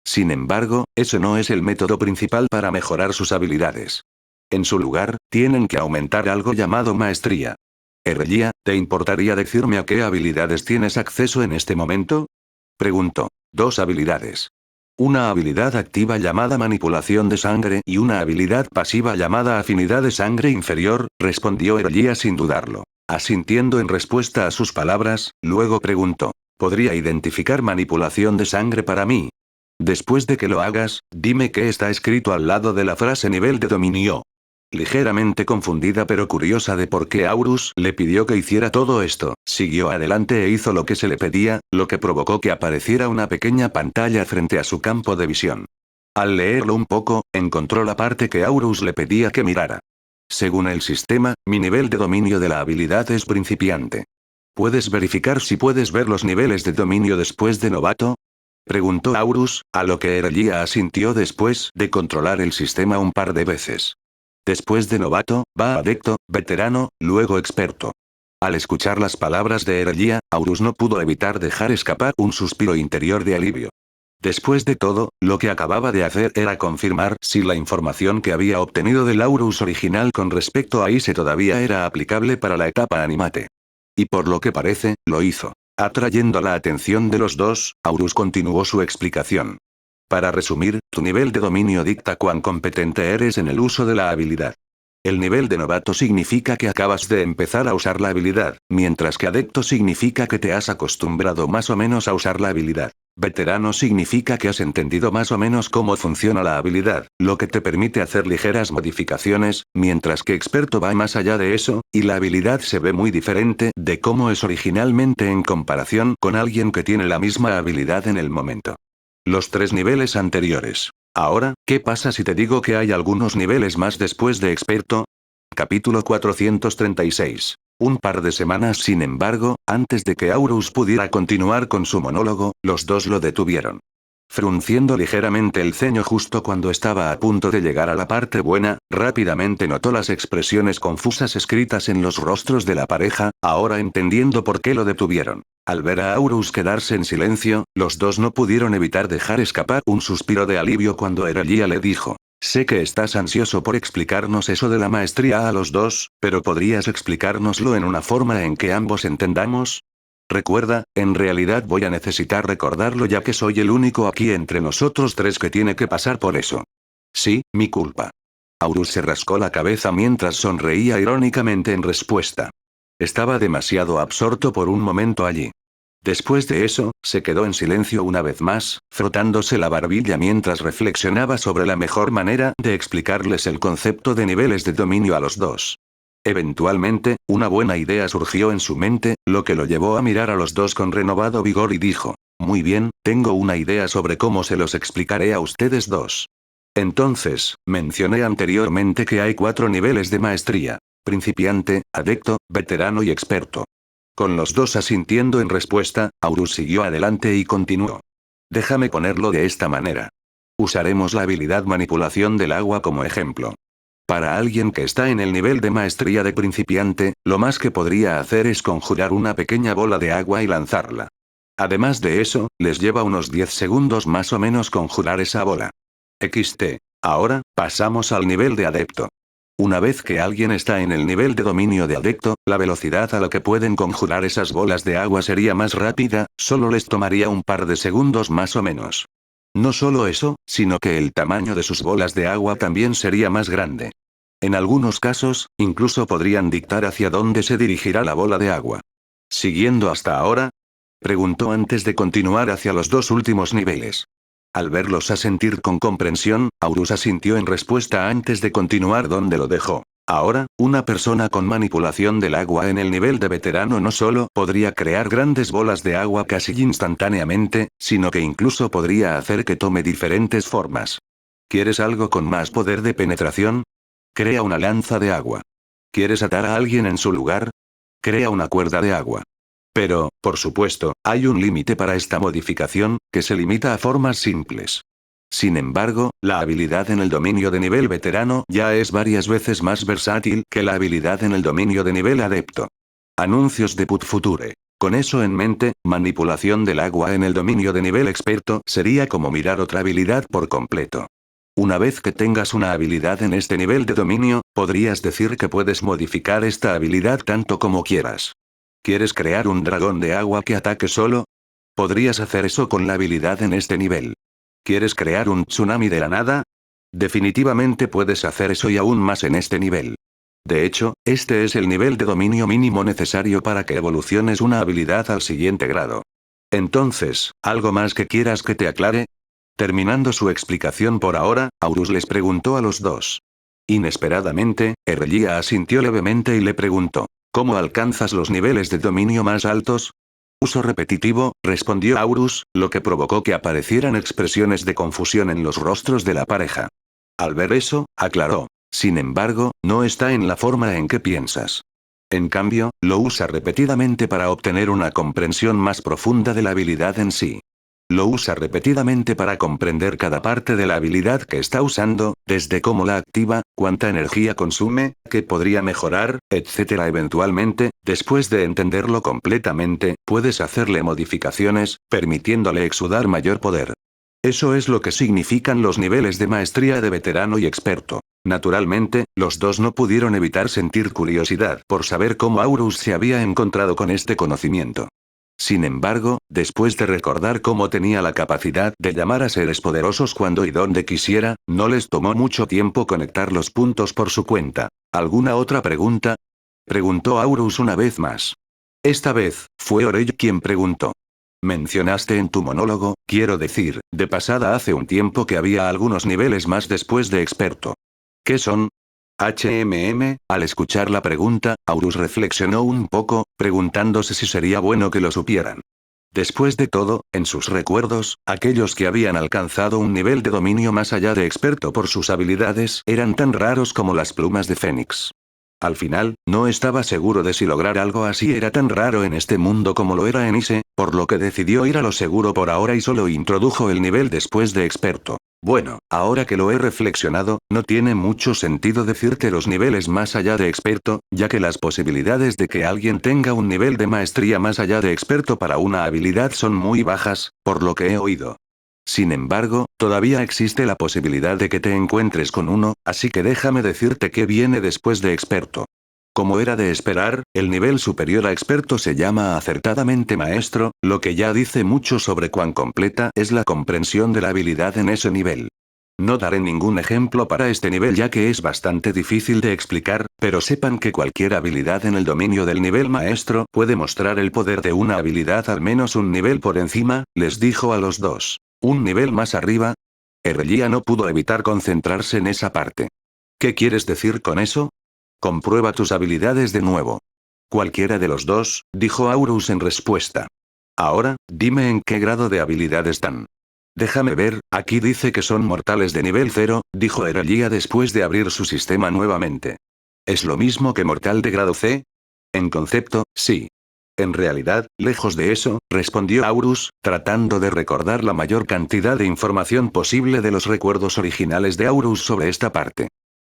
Speaker 1: Sin embargo, ese no es el método principal para mejorar sus habilidades. En su lugar, tienen que aumentar algo llamado maestría. Erelia, ¿te importaría decirme a qué habilidades tienes acceso en este momento? Preguntó. 2 habilidades. Una habilidad activa llamada manipulación de sangre y una habilidad pasiva llamada afinidad de sangre inferior, respondió Erelia sin dudarlo. Asintiendo en respuesta a sus palabras, luego preguntó. ¿Podría identificar manipulación de sangre para mí? Después de que lo hagas, dime qué está escrito al lado de la frase nivel de dominio. Ligeramente confundida pero curiosa de por qué Aurus le pidió que hiciera todo esto, siguió adelante e hizo lo que se le pedía, lo que provocó que apareciera una pequeña pantalla frente a su campo de visión. Al leerlo un poco, encontró la parte que Aurus le pedía que mirara. Según el sistema, mi nivel de dominio de la habilidad es principiante. ¿Puedes verificar si puedes ver los niveles de dominio después de novato? Preguntó Aurus, a lo que Erelia asintió después de controlar el sistema un par de veces. Después de novato, va adepto, veterano, luego experto. Al escuchar las palabras de Erelia, Aurus no pudo evitar dejar escapar un suspiro interior de alivio. Después de todo, lo que acababa de hacer era confirmar si la información que había obtenido del Aurus original con respecto a Ise todavía era aplicable para la etapa animate. Y por lo que parece, lo hizo. Atrayendo la atención de los dos, Aurus continuó su explicación. Para resumir, tu nivel de dominio dicta cuán competente eres en el uso de la habilidad. El nivel de novato significa que acabas de empezar a usar la habilidad, mientras que adepto significa que te has acostumbrado más o menos a usar la habilidad. Veterano significa que has entendido más o menos cómo funciona la habilidad, lo que te permite hacer ligeras modificaciones, mientras que experto va más allá de eso, y la habilidad se ve muy diferente de cómo es originalmente en comparación con alguien que tiene la misma habilidad en el momento. Los 3 niveles anteriores. Ahora, ¿qué pasa si te digo que hay algunos niveles más después de experto? Capítulo 436. Un par de semanas sin embargo, antes de que Aurus pudiera continuar con su monólogo, los dos lo detuvieron. Frunciendo ligeramente el ceño justo cuando estaba a punto de llegar a la parte buena, rápidamente notó las expresiones confusas escritas en los rostros de la pareja, ahora entendiendo por qué lo detuvieron. Al ver a Aurus quedarse en silencio, los dos no pudieron evitar dejar escapar un suspiro de alivio cuando Erelia le dijo: sé que estás ansioso por explicarnos eso de la maestría a los dos, pero ¿podrías explicárnoslo en una forma en que ambos entendamos? Recuerda, en realidad voy a necesitar recordarlo ya que soy el único aquí entre nosotros tres que tiene que pasar por eso. Sí, mi culpa. Aurus se rascó la cabeza mientras sonreía irónicamente en respuesta. Estaba demasiado absorto por un momento allí. Después de eso, se quedó en silencio una vez más, frotándose la barbilla mientras reflexionaba sobre la mejor manera de explicarles el concepto de niveles de dominio a los dos. Eventualmente, una buena idea surgió en su mente, lo que lo llevó a mirar a los dos con renovado vigor y dijo: muy bien, tengo una idea sobre cómo se los explicaré a ustedes dos. Entonces, mencioné anteriormente que hay 4 niveles de maestría: principiante, adepto, veterano y experto. Con los dos asintiendo en respuesta, Aurus siguió adelante y continuó. Déjame ponerlo de esta manera. Usaremos la habilidad manipulación del agua como ejemplo. Para alguien que está en el nivel de maestría de principiante, lo más que podría hacer es conjurar una pequeña bola de agua y lanzarla. Además de eso, les lleva unos 10 segundos más o menos conjurar esa bola. XT. Ahora, pasamos al nivel de adepto. Una vez que alguien está en el nivel de dominio de adepto, la velocidad a la que pueden conjurar esas bolas de agua sería más rápida, solo les tomaría un par de segundos más o menos. No solo eso, sino que el tamaño de sus bolas de agua también sería más grande. En algunos casos, incluso podrían dictar hacia dónde se dirigirá la bola de agua. ¿Siguiendo hasta ahora? Preguntó antes de continuar hacia los dos últimos niveles. Al verlos asentir con comprensión, Aurus asintió en respuesta antes de continuar donde lo dejó. Ahora, una persona con manipulación del agua en el nivel de veterano no solo podría crear grandes bolas de agua casi instantáneamente, sino que incluso podría hacer que tome diferentes formas. ¿Quieres algo con más poder de penetración? Crea una lanza de agua. ¿Quieres atar a alguien en su lugar? Crea una cuerda de agua. Pero, por supuesto, hay un límite para esta modificación, que se limita a formas simples. Sin embargo, la habilidad en el dominio de nivel veterano ya es varias veces más versátil que la habilidad en el dominio de nivel adepto. Anuncios de Put Future. Con eso en mente, manipulación del agua en el dominio de nivel experto sería como mirar otra habilidad por completo. Una vez que tengas una habilidad en este nivel de dominio, podrías decir que puedes modificar esta habilidad tanto como quieras. ¿Quieres crear un dragón de agua que ataque solo? Podrías hacer eso con la habilidad en este nivel. ¿Quieres crear un tsunami de la nada? Definitivamente puedes hacer eso y aún más en este nivel. De hecho, este es el nivel de dominio mínimo necesario para que evoluciones una habilidad al siguiente grado. Entonces, ¿algo más que quieras que te aclare? Terminando su explicación por ahora, Aurus les preguntó a los dos. Inesperadamente, Erelia asintió levemente y le preguntó: ¿cómo alcanzas los niveles de dominio más altos? Uso repetitivo, respondió Aurus, lo que provocó que aparecieran expresiones de confusión en los rostros de la pareja. Al ver eso, aclaró: sin embargo, no está en la forma en que piensas. En cambio, lo usa repetidamente para obtener una comprensión más profunda de la habilidad en sí. Lo usa repetidamente para comprender cada parte de la habilidad que está usando, desde cómo la activa, cuánta energía consume, qué podría mejorar, etc. Eventualmente, después de entenderlo completamente, puedes hacerle modificaciones, permitiéndole exudar mayor poder. Eso es lo que significan los niveles de maestría de veterano y experto. Naturalmente, los dos no pudieron evitar sentir curiosidad por saber cómo Aurus se había encontrado con este conocimiento. Sin embargo, después de recordar cómo tenía la capacidad de llamar a seres poderosos cuando y donde quisiera, no les tomó mucho tiempo conectar los puntos por su cuenta. ¿Alguna otra pregunta? Preguntó Aurus una vez más. Esta vez, fue Orell quien preguntó. Mencionaste en tu monólogo, quiero decir, de pasada hace un tiempo que había algunos niveles más después de experto. ¿Qué son? Al escuchar la pregunta, Aurus reflexionó un poco, preguntándose si sería bueno que lo supieran. Después de todo, en sus recuerdos, aquellos que habían alcanzado un nivel de dominio más allá de experto por sus habilidades eran tan raros como las plumas de Fénix. Al final, no estaba seguro de si lograr algo así era tan raro en este mundo como lo era en Ise, por lo que decidió ir a lo seguro por ahora y solo introdujo el nivel después de experto. Bueno, ahora que lo he reflexionado, no tiene mucho sentido decirte los niveles más allá de experto, ya que las posibilidades de que alguien tenga un nivel de maestría más allá de experto para una habilidad son muy bajas, por lo que he oído. Sin embargo, todavía existe la posibilidad de que te encuentres con uno, así que déjame decirte qué viene después de experto. Como era de esperar, el nivel superior a experto se llama acertadamente maestro, lo que ya dice mucho sobre cuán completa es la comprensión de la habilidad en ese nivel. No daré ningún ejemplo para este nivel ya que es bastante difícil de explicar, pero sepan que cualquier habilidad en el dominio del nivel maestro puede mostrar el poder de una habilidad al menos un nivel por encima, les dijo a los dos. ¿Un nivel más arriba? Erlia no pudo evitar concentrarse en esa parte. ¿Qué quieres decir con eso? Comprueba tus habilidades de nuevo. Cualquiera de los dos, dijo Aurus en respuesta. Ahora, dime en qué grado de habilidad están. Déjame ver, aquí dice que son mortales de nivel 0, dijo Erlia después de abrir su sistema nuevamente. ¿Es lo mismo que mortal de grado C? En concepto, sí. En realidad, lejos de eso, respondió Aurus, tratando de recordar la mayor cantidad de información posible de los recuerdos originales de Aurus sobre esta parte.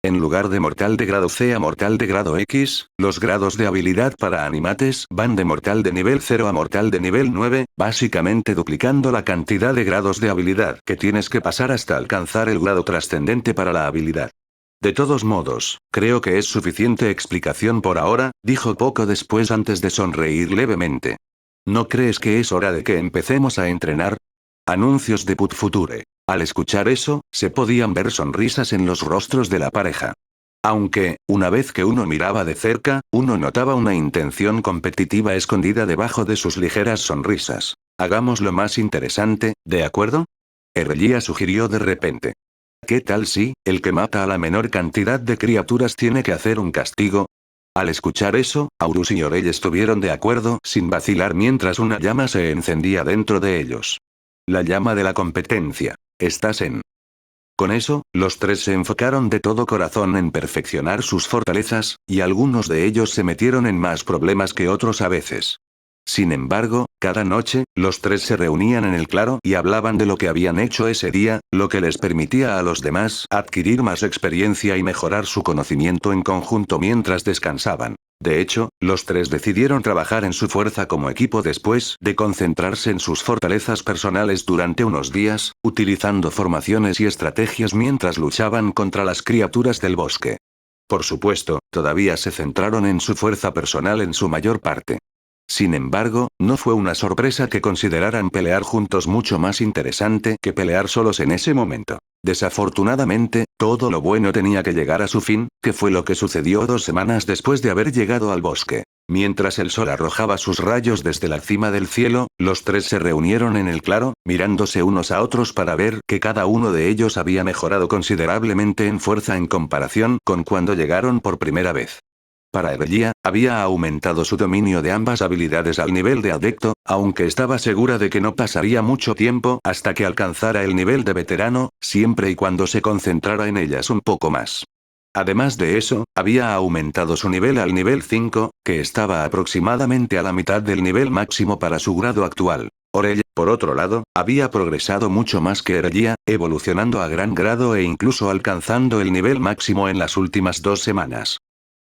Speaker 1: En lugar de mortal de grado C a mortal de grado X, los grados de habilidad para animates van de mortal de nivel 0 a mortal de nivel 9, básicamente duplicando la cantidad de grados de habilidad que tienes que pasar hasta alcanzar el grado trascendente para la habilidad. De todos modos, creo que es suficiente explicación por ahora, dijo poco después antes de sonreír levemente. ¿No crees que es hora de que empecemos a entrenar? Anuncios de Put Future. Al escuchar eso, se podían ver sonrisas en los rostros de la pareja. Aunque, una vez que uno miraba de cerca, uno notaba una intención competitiva escondida debajo de sus ligeras sonrisas. Hagámoslo más interesante, ¿de acuerdo? Erlia sugirió de repente. ¿Qué tal si, el que mata a la menor cantidad de criaturas tiene que hacer un castigo? Al escuchar eso, Aurus y Orell estuvieron de acuerdo sin vacilar mientras una llama se encendía dentro de ellos. La llama de la competencia. Estás en. Con eso, los tres se enfocaron de todo corazón en perfeccionar sus fortalezas, y algunos de ellos se metieron en más problemas que otros a veces. Sin embargo, cada noche, los tres se reunían en el claro y hablaban de lo que habían hecho ese día, lo que les permitía a los demás adquirir más experiencia y mejorar su conocimiento en conjunto mientras descansaban. De hecho, los tres decidieron trabajar en su fuerza como equipo después de concentrarse en sus fortalezas personales durante unos días, utilizando formaciones y estrategias mientras luchaban contra las criaturas del bosque. Por supuesto, todavía se centraron en su fuerza personal en su mayor parte. Sin embargo, no fue una sorpresa que consideraran pelear juntos mucho más interesante que pelear solos en ese momento. Desafortunadamente, todo lo bueno tenía que llegar a su fin, que fue lo que sucedió 2 semanas después de haber llegado al bosque. Mientras el sol arrojaba sus rayos desde la cima del cielo, los tres se reunieron en el claro, mirándose unos a otros para ver que cada uno de ellos había mejorado considerablemente en fuerza en comparación con cuando llegaron por primera vez. Para Erlia, había aumentado su dominio de ambas habilidades al nivel de adepto, aunque estaba segura de que no pasaría mucho tiempo hasta que alcanzara el nivel de veterano, siempre y cuando se concentrara en ellas un poco más. Además de eso, había aumentado su nivel al nivel 5, que estaba aproximadamente a la mitad del nivel máximo para su grado actual. Orell, por otro lado, había progresado mucho más que Erlia, evolucionando a gran grado e incluso alcanzando el nivel máximo en las últimas 2 semanas.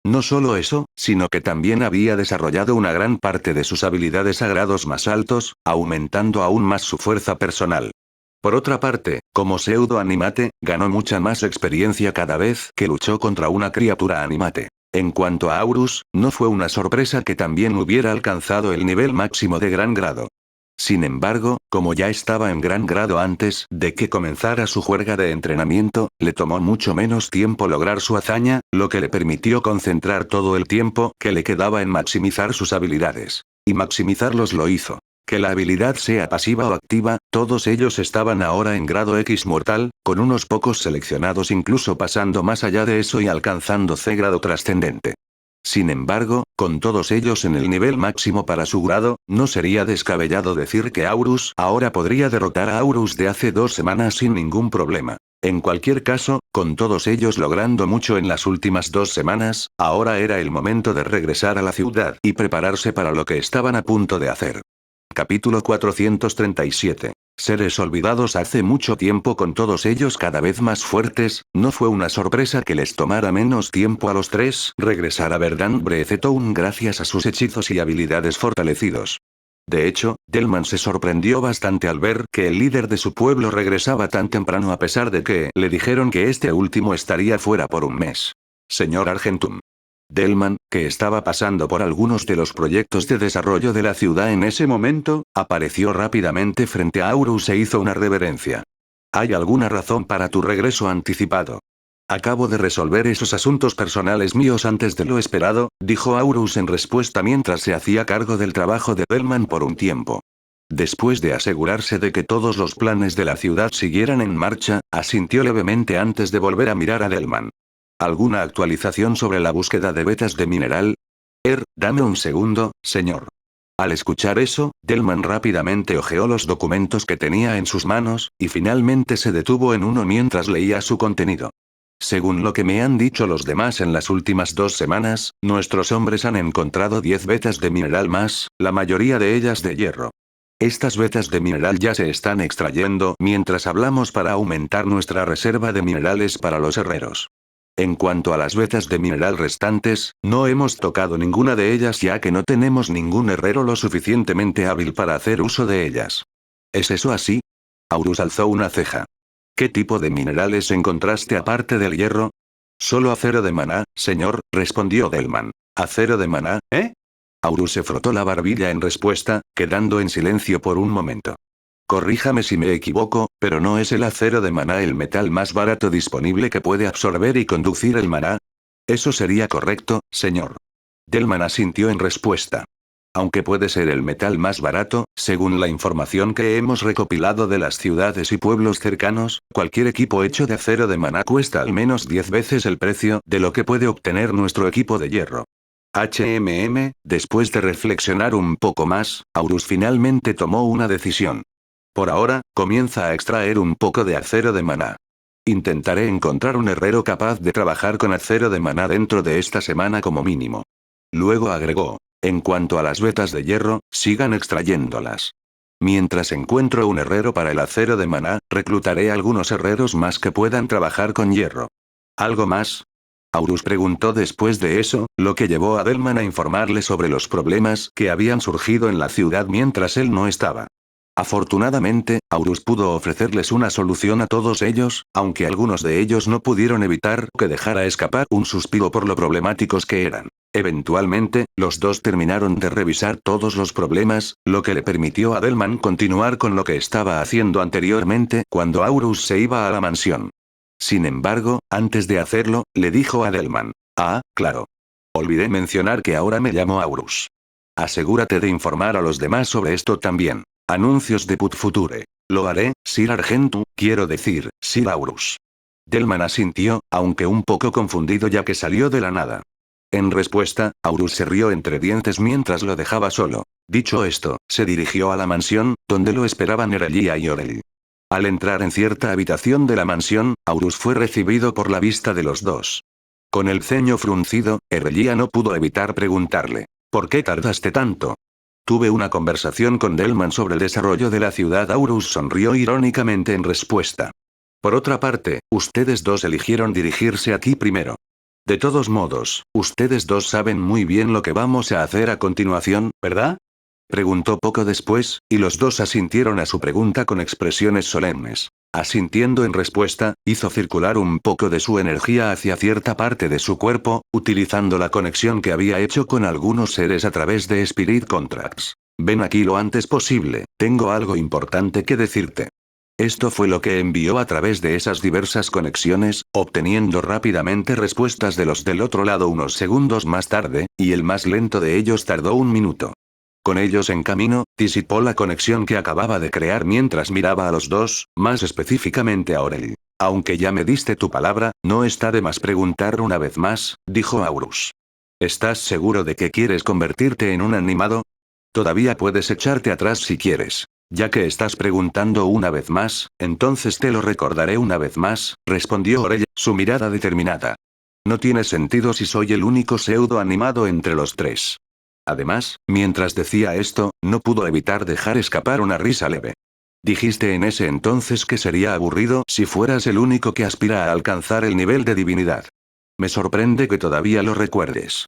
Speaker 1: No solo eso, sino que también había desarrollado una gran parte de sus habilidades a grados más altos, aumentando aún más su fuerza personal. Por otra parte, como pseudo-animate, ganó mucha más experiencia cada vez que luchó contra una criatura animate. En cuanto a Aurus, no fue una sorpresa que también hubiera alcanzado el nivel máximo de gran grado. Sin embargo, como ya estaba en gran grado antes de que comenzara su juerga de entrenamiento, le tomó mucho menos tiempo lograr su hazaña, lo que le permitió concentrar todo el tiempo que le quedaba en maximizar sus habilidades. Y maximizarlos lo hizo. Que la habilidad sea pasiva o activa, todos ellos estaban ahora en grado X mortal, con unos pocos seleccionados incluso pasando más allá de eso y alcanzando C grado trascendente. Sin embargo, con todos ellos en el nivel máximo para su grado, no sería descabellado decir que Aurus ahora podría derrotar a Aurus de hace 2 semanas sin ningún problema. En cualquier caso, con todos ellos logrando mucho en las últimas 2 semanas, ahora era el momento de regresar a la ciudad y prepararse para lo que estaban a punto de hacer. Capítulo 437. Seres olvidados. Hace mucho tiempo, con todos ellos cada vez más fuertes, no fue una sorpresa que les tomara menos tiempo a los tres regresar a Verdant Brethetown gracias a sus hechizos y habilidades fortalecidos. De hecho, Delman se sorprendió bastante al ver que el líder de su pueblo regresaba tan temprano a pesar de que le dijeron que este último estaría fuera por un mes. Señor Argentum. Delman, que estaba pasando por algunos de los proyectos de desarrollo de la ciudad en ese momento, apareció rápidamente frente a Aurus e hizo una reverencia. ¿Hay alguna razón para tu regreso anticipado? Acabo de resolver esos asuntos personales míos antes de lo esperado, dijo Aurus en respuesta mientras se hacía cargo del trabajo de Delman por un tiempo. Después de asegurarse de que todos los planes de la ciudad siguieran en marcha, asintió levemente antes de volver a mirar a Delman. ¿Alguna actualización sobre la búsqueda de vetas de mineral? Dame un segundo, señor. Al escuchar eso, Delman rápidamente hojeó los documentos que tenía en sus manos, y finalmente se detuvo en uno mientras leía su contenido. Según lo que me han dicho los demás en las últimas 2 semanas, nuestros hombres han encontrado 10 vetas de mineral más, la mayoría de ellas de hierro. Estas vetas de mineral ya se están extrayendo mientras hablamos para aumentar nuestra reserva de minerales para los herreros. En cuanto a las vetas de mineral restantes, no hemos tocado ninguna de ellas ya que no tenemos ningún herrero lo suficientemente hábil para hacer uso de ellas. ¿Es eso así? Aurus alzó una ceja. ¿Qué tipo de minerales encontraste aparte del hierro? Solo acero de maná, señor, respondió Delman. ¿Acero de maná, Aurus se frotó la barbilla en respuesta, quedando en silencio por un momento. Corríjame si me equivoco, pero ¿no es el acero de maná el metal más barato disponible que puede absorber y conducir el maná? Eso sería correcto, señor. Delman asintió en respuesta. Aunque puede ser el metal más barato, según la información que hemos recopilado de las ciudades y pueblos cercanos, cualquier equipo hecho de acero de maná cuesta al menos 10 veces el precio de lo que puede obtener nuestro equipo de hierro. Después de reflexionar un poco más, Aurus finalmente tomó una decisión. Por ahora, comienza a extraer un poco de acero de maná. Intentaré encontrar un herrero capaz de trabajar con acero de maná dentro de esta semana como mínimo. Luego agregó. En cuanto a las vetas de hierro, sigan extrayéndolas. Mientras encuentro un herrero para el acero de maná, reclutaré algunos herreros más que puedan trabajar con hierro. ¿Algo más? Aurus preguntó después de eso, lo que llevó a Delman a informarle sobre los problemas que habían surgido en la ciudad mientras él no estaba. Afortunadamente, Aurus pudo ofrecerles una solución a todos ellos, aunque algunos de ellos no pudieron evitar que dejara escapar un suspiro por lo problemáticos que eran. Eventualmente, los dos terminaron de revisar todos los problemas, lo que le permitió a Delman continuar con lo que estaba haciendo anteriormente cuando Aurus se iba a la mansión. Sin embargo, antes de hacerlo, le dijo a Delman. Claro. Olvidé mencionar que ahora me llamo Aurus. Asegúrate de informar a los demás sobre esto también. Anuncios de Put Future. Lo haré, Sir Argentum, quiero decir, Sir Aurus. Delman asintió, aunque un poco confundido ya que salió de la nada. En respuesta, Aurus se rió entre dientes mientras lo dejaba solo. Dicho esto, se dirigió a la mansión, donde lo esperaban Erelia y Orel. Al entrar en cierta habitación de la mansión, Aurus fue recibido por la vista de los dos. Con el ceño fruncido, Erelia no pudo evitar preguntarle. ¿Por qué tardaste tanto? Tuve una conversación con Delman sobre el desarrollo de la ciudad. Aurus sonrió irónicamente en respuesta. Por otra parte, ustedes dos eligieron dirigirse aquí primero. De todos modos, ustedes dos saben muy bien lo que vamos a hacer a continuación, ¿verdad? Preguntó poco después, y los dos asintieron a su pregunta con expresiones solemnes. Asintiendo en respuesta, hizo circular un poco de su energía hacia cierta parte de su cuerpo, utilizando la conexión que había hecho con algunos seres a través de Spirit Contracts. Ven aquí lo antes posible, tengo algo importante que decirte. Esto fue lo que envió a través de esas diversas conexiones, obteniendo rápidamente respuestas de los del otro lado unos segundos más tarde, y el más lento de ellos tardó 1 minuto. Con ellos en camino, disipó la conexión que acababa de crear mientras miraba a los dos, más específicamente a Orel. Aunque ya me diste tu palabra, no está de más preguntar una vez más, dijo Aurus. ¿Estás seguro de que quieres convertirte en un animado? Todavía puedes echarte atrás si quieres. Ya que estás preguntando una vez más, entonces te lo recordaré una vez más, respondió Orella, su mirada determinada. No tiene sentido si soy el único pseudo animado entre los tres. Además, mientras decía esto, no pudo evitar dejar escapar una risa leve. Dijiste en ese entonces que sería aburrido si fueras el único que aspira a alcanzar el nivel de divinidad. Me sorprende que todavía lo recuerdes.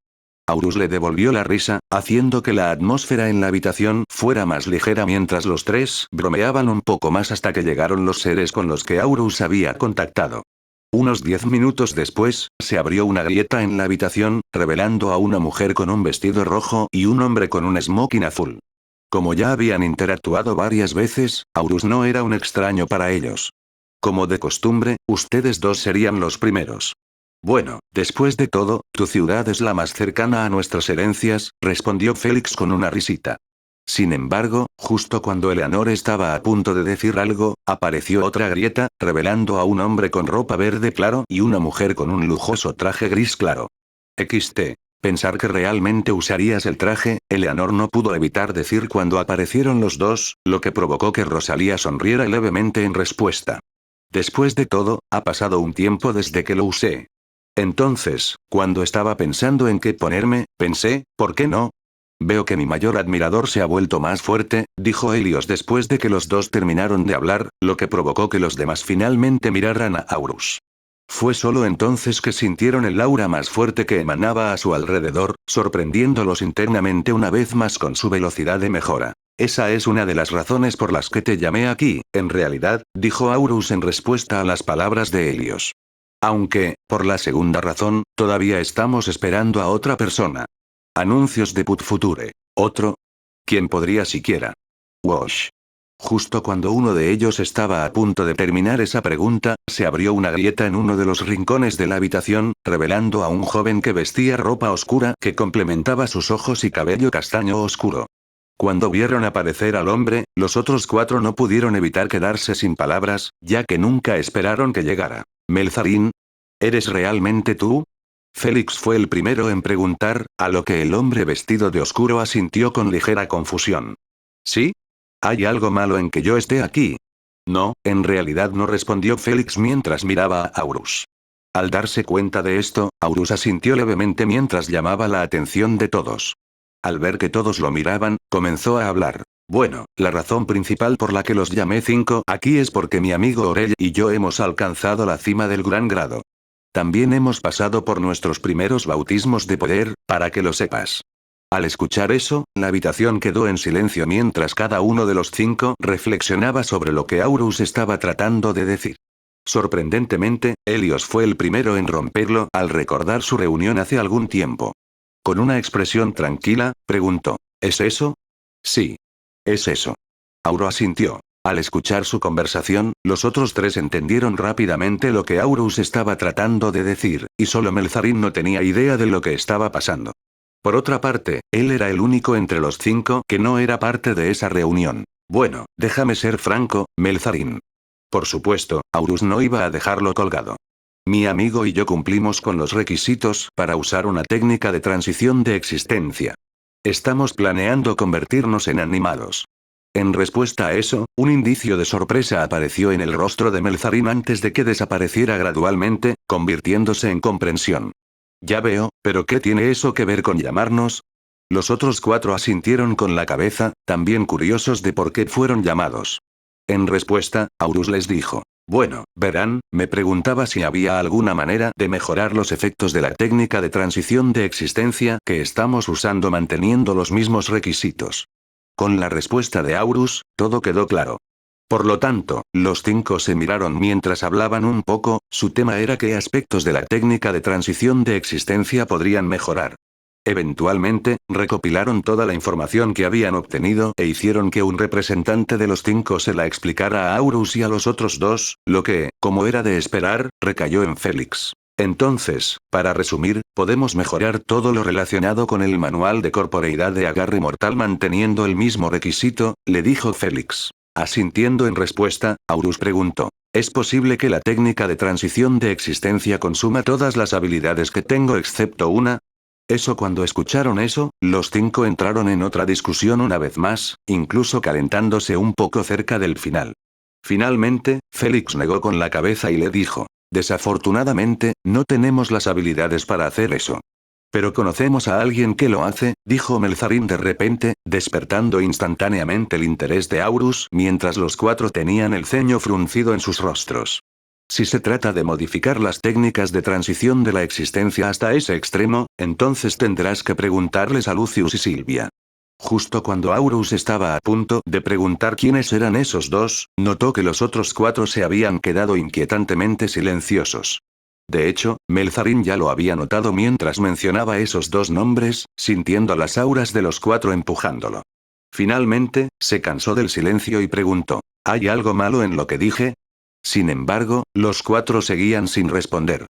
Speaker 1: Aurus le devolvió la risa, haciendo que la atmósfera en la habitación fuera más ligera mientras los tres bromeaban un poco más hasta que llegaron los seres con los que Aurus había contactado. Unos 10 minutos después, se abrió una grieta en la habitación, revelando a una mujer con un vestido rojo y un hombre con un smoking azul. Como ya habían interactuado varias veces, Aurus no era un extraño para ellos. Como de costumbre, ustedes dos serían los primeros. Bueno, después de todo, tu ciudad es la más cercana a nuestras herencias, respondió Félix con una risita. Sin embargo, justo cuando Eleanor estaba a punto de decir algo, apareció otra grieta, revelando a un hombre con ropa verde claro y una mujer con un lujoso traje gris claro. XT. Pensar que realmente usarías el traje, Eleanor no pudo evitar decir cuando aparecieron los dos, lo que provocó que Rosalía sonriera levemente en respuesta. Después de todo, ha pasado un tiempo desde que lo usé. Entonces, cuando estaba pensando en qué ponerme, pensé, ¿por qué no? Veo que mi mayor admirador se ha vuelto más fuerte, dijo Helios después de que los dos terminaron de hablar, lo que provocó que los demás finalmente miraran a Aurus. Fue solo entonces que sintieron el aura más fuerte que emanaba a su alrededor, sorprendiéndolos internamente una vez más con su velocidad de mejora. Esa es una de las razones por las que te llamé aquí, en realidad, dijo Aurus en respuesta a las palabras de Helios. Aunque, por la segunda razón, todavía estamos esperando a otra persona. Anuncios de Put Future. ¿Otro? ¿Quién podría siquiera? Wash. Justo cuando uno de ellos estaba a punto de terminar esa pregunta, se abrió una grieta en uno de los rincones de la habitación, revelando a un joven que vestía ropa oscura que complementaba sus ojos y cabello castaño oscuro. Cuando vieron aparecer al hombre, los otros cuatro no pudieron evitar quedarse sin palabras, ya que nunca esperaron que llegara. Melzarín. ¿Eres realmente tú? Félix fue el primero en preguntar, a lo que el hombre vestido de oscuro asintió con ligera confusión. ¿Sí? ¿Hay algo malo en que yo esté aquí? No, en realidad no, respondió Félix mientras miraba a Aurus. Al darse cuenta de esto, Aurus asintió levemente mientras llamaba la atención de todos. Al ver que todos lo miraban, comenzó a hablar. Bueno, la razón principal por la que los llamé 5 aquí es porque mi amigo Orell y yo hemos alcanzado la cima del gran grado. También hemos pasado por nuestros primeros bautismos de poder, para que lo sepas. Al escuchar eso, la habitación quedó en silencio mientras cada uno de los 5 reflexionaba sobre lo que Aurus estaba tratando de decir. Sorprendentemente, Helios fue el primero en romperlo al recordar su reunión hace algún tiempo. Con una expresión tranquila, preguntó, ¿es eso? Sí. Es eso. Auro asintió. Al escuchar su conversación, los otros tres entendieron rápidamente lo que Aurus estaba tratando de decir, y solo Melzarín no tenía idea de lo que estaba pasando. Por otra parte, él era el único entre los 5 que no era parte de esa reunión. Bueno, déjame ser franco, Melzarín. Por supuesto, Aurus no iba a dejarlo colgado. Mi amigo y yo cumplimos con los requisitos para usar una técnica de transición de existencia. Estamos planeando convertirnos en animados. En respuesta a eso, un indicio de sorpresa apareció en el rostro de Melzarín antes de que desapareciera gradualmente, convirtiéndose en comprensión. Ya veo, pero ¿qué tiene eso que ver con llamarnos? Los otros 4 asintieron con la cabeza, también curiosos de por qué fueron llamados. En respuesta, Aurus les dijo. Bueno, verán, me preguntaba si había alguna manera de mejorar los efectos de la técnica de transición de existencia que estamos usando manteniendo los mismos requisitos. Con la respuesta de Aurus, todo quedó claro. Por lo tanto, los 5 se miraron mientras hablaban un poco, su tema era qué aspectos de la técnica de transición de existencia podrían mejorar. Eventualmente, recopilaron toda la información que habían obtenido e hicieron que un representante de los 5 se la explicara a Aurus y a los otros 2, lo que, como era de esperar, recayó en Félix. Entonces, para resumir, podemos mejorar todo lo relacionado con el manual de corporeidad de agarre mortal manteniendo el mismo requisito, le dijo Félix. Asintiendo en respuesta, Aurus preguntó. ¿Es posible que la técnica de transición de existencia consuma todas las habilidades que tengo excepto una? Cuando escucharon eso, los 5 entraron en otra discusión una vez más, incluso calentándose un poco cerca del final. Finalmente, Félix negó con la cabeza y le dijo: desafortunadamente, no tenemos las habilidades para hacer eso. Pero conocemos a alguien que lo hace, dijo Melzarin de repente, despertando instantáneamente el interés de Aurus, mientras los 4 tenían el ceño fruncido en sus rostros. Si se trata de modificar las técnicas de transición de la existencia hasta ese extremo, entonces tendrás que preguntarles a Lucius y Silvia. Justo cuando Aurus estaba a punto de preguntar quiénes eran esos 2, notó que los otros 4 se habían quedado inquietantemente silenciosos. De hecho, Melzarin ya lo había notado mientras mencionaba esos 2 nombres, sintiendo las auras de los 4 empujándolo. Finalmente, se cansó del silencio y preguntó: ¿hay algo malo en lo que dije? Sin embargo, los 4 seguían sin responder.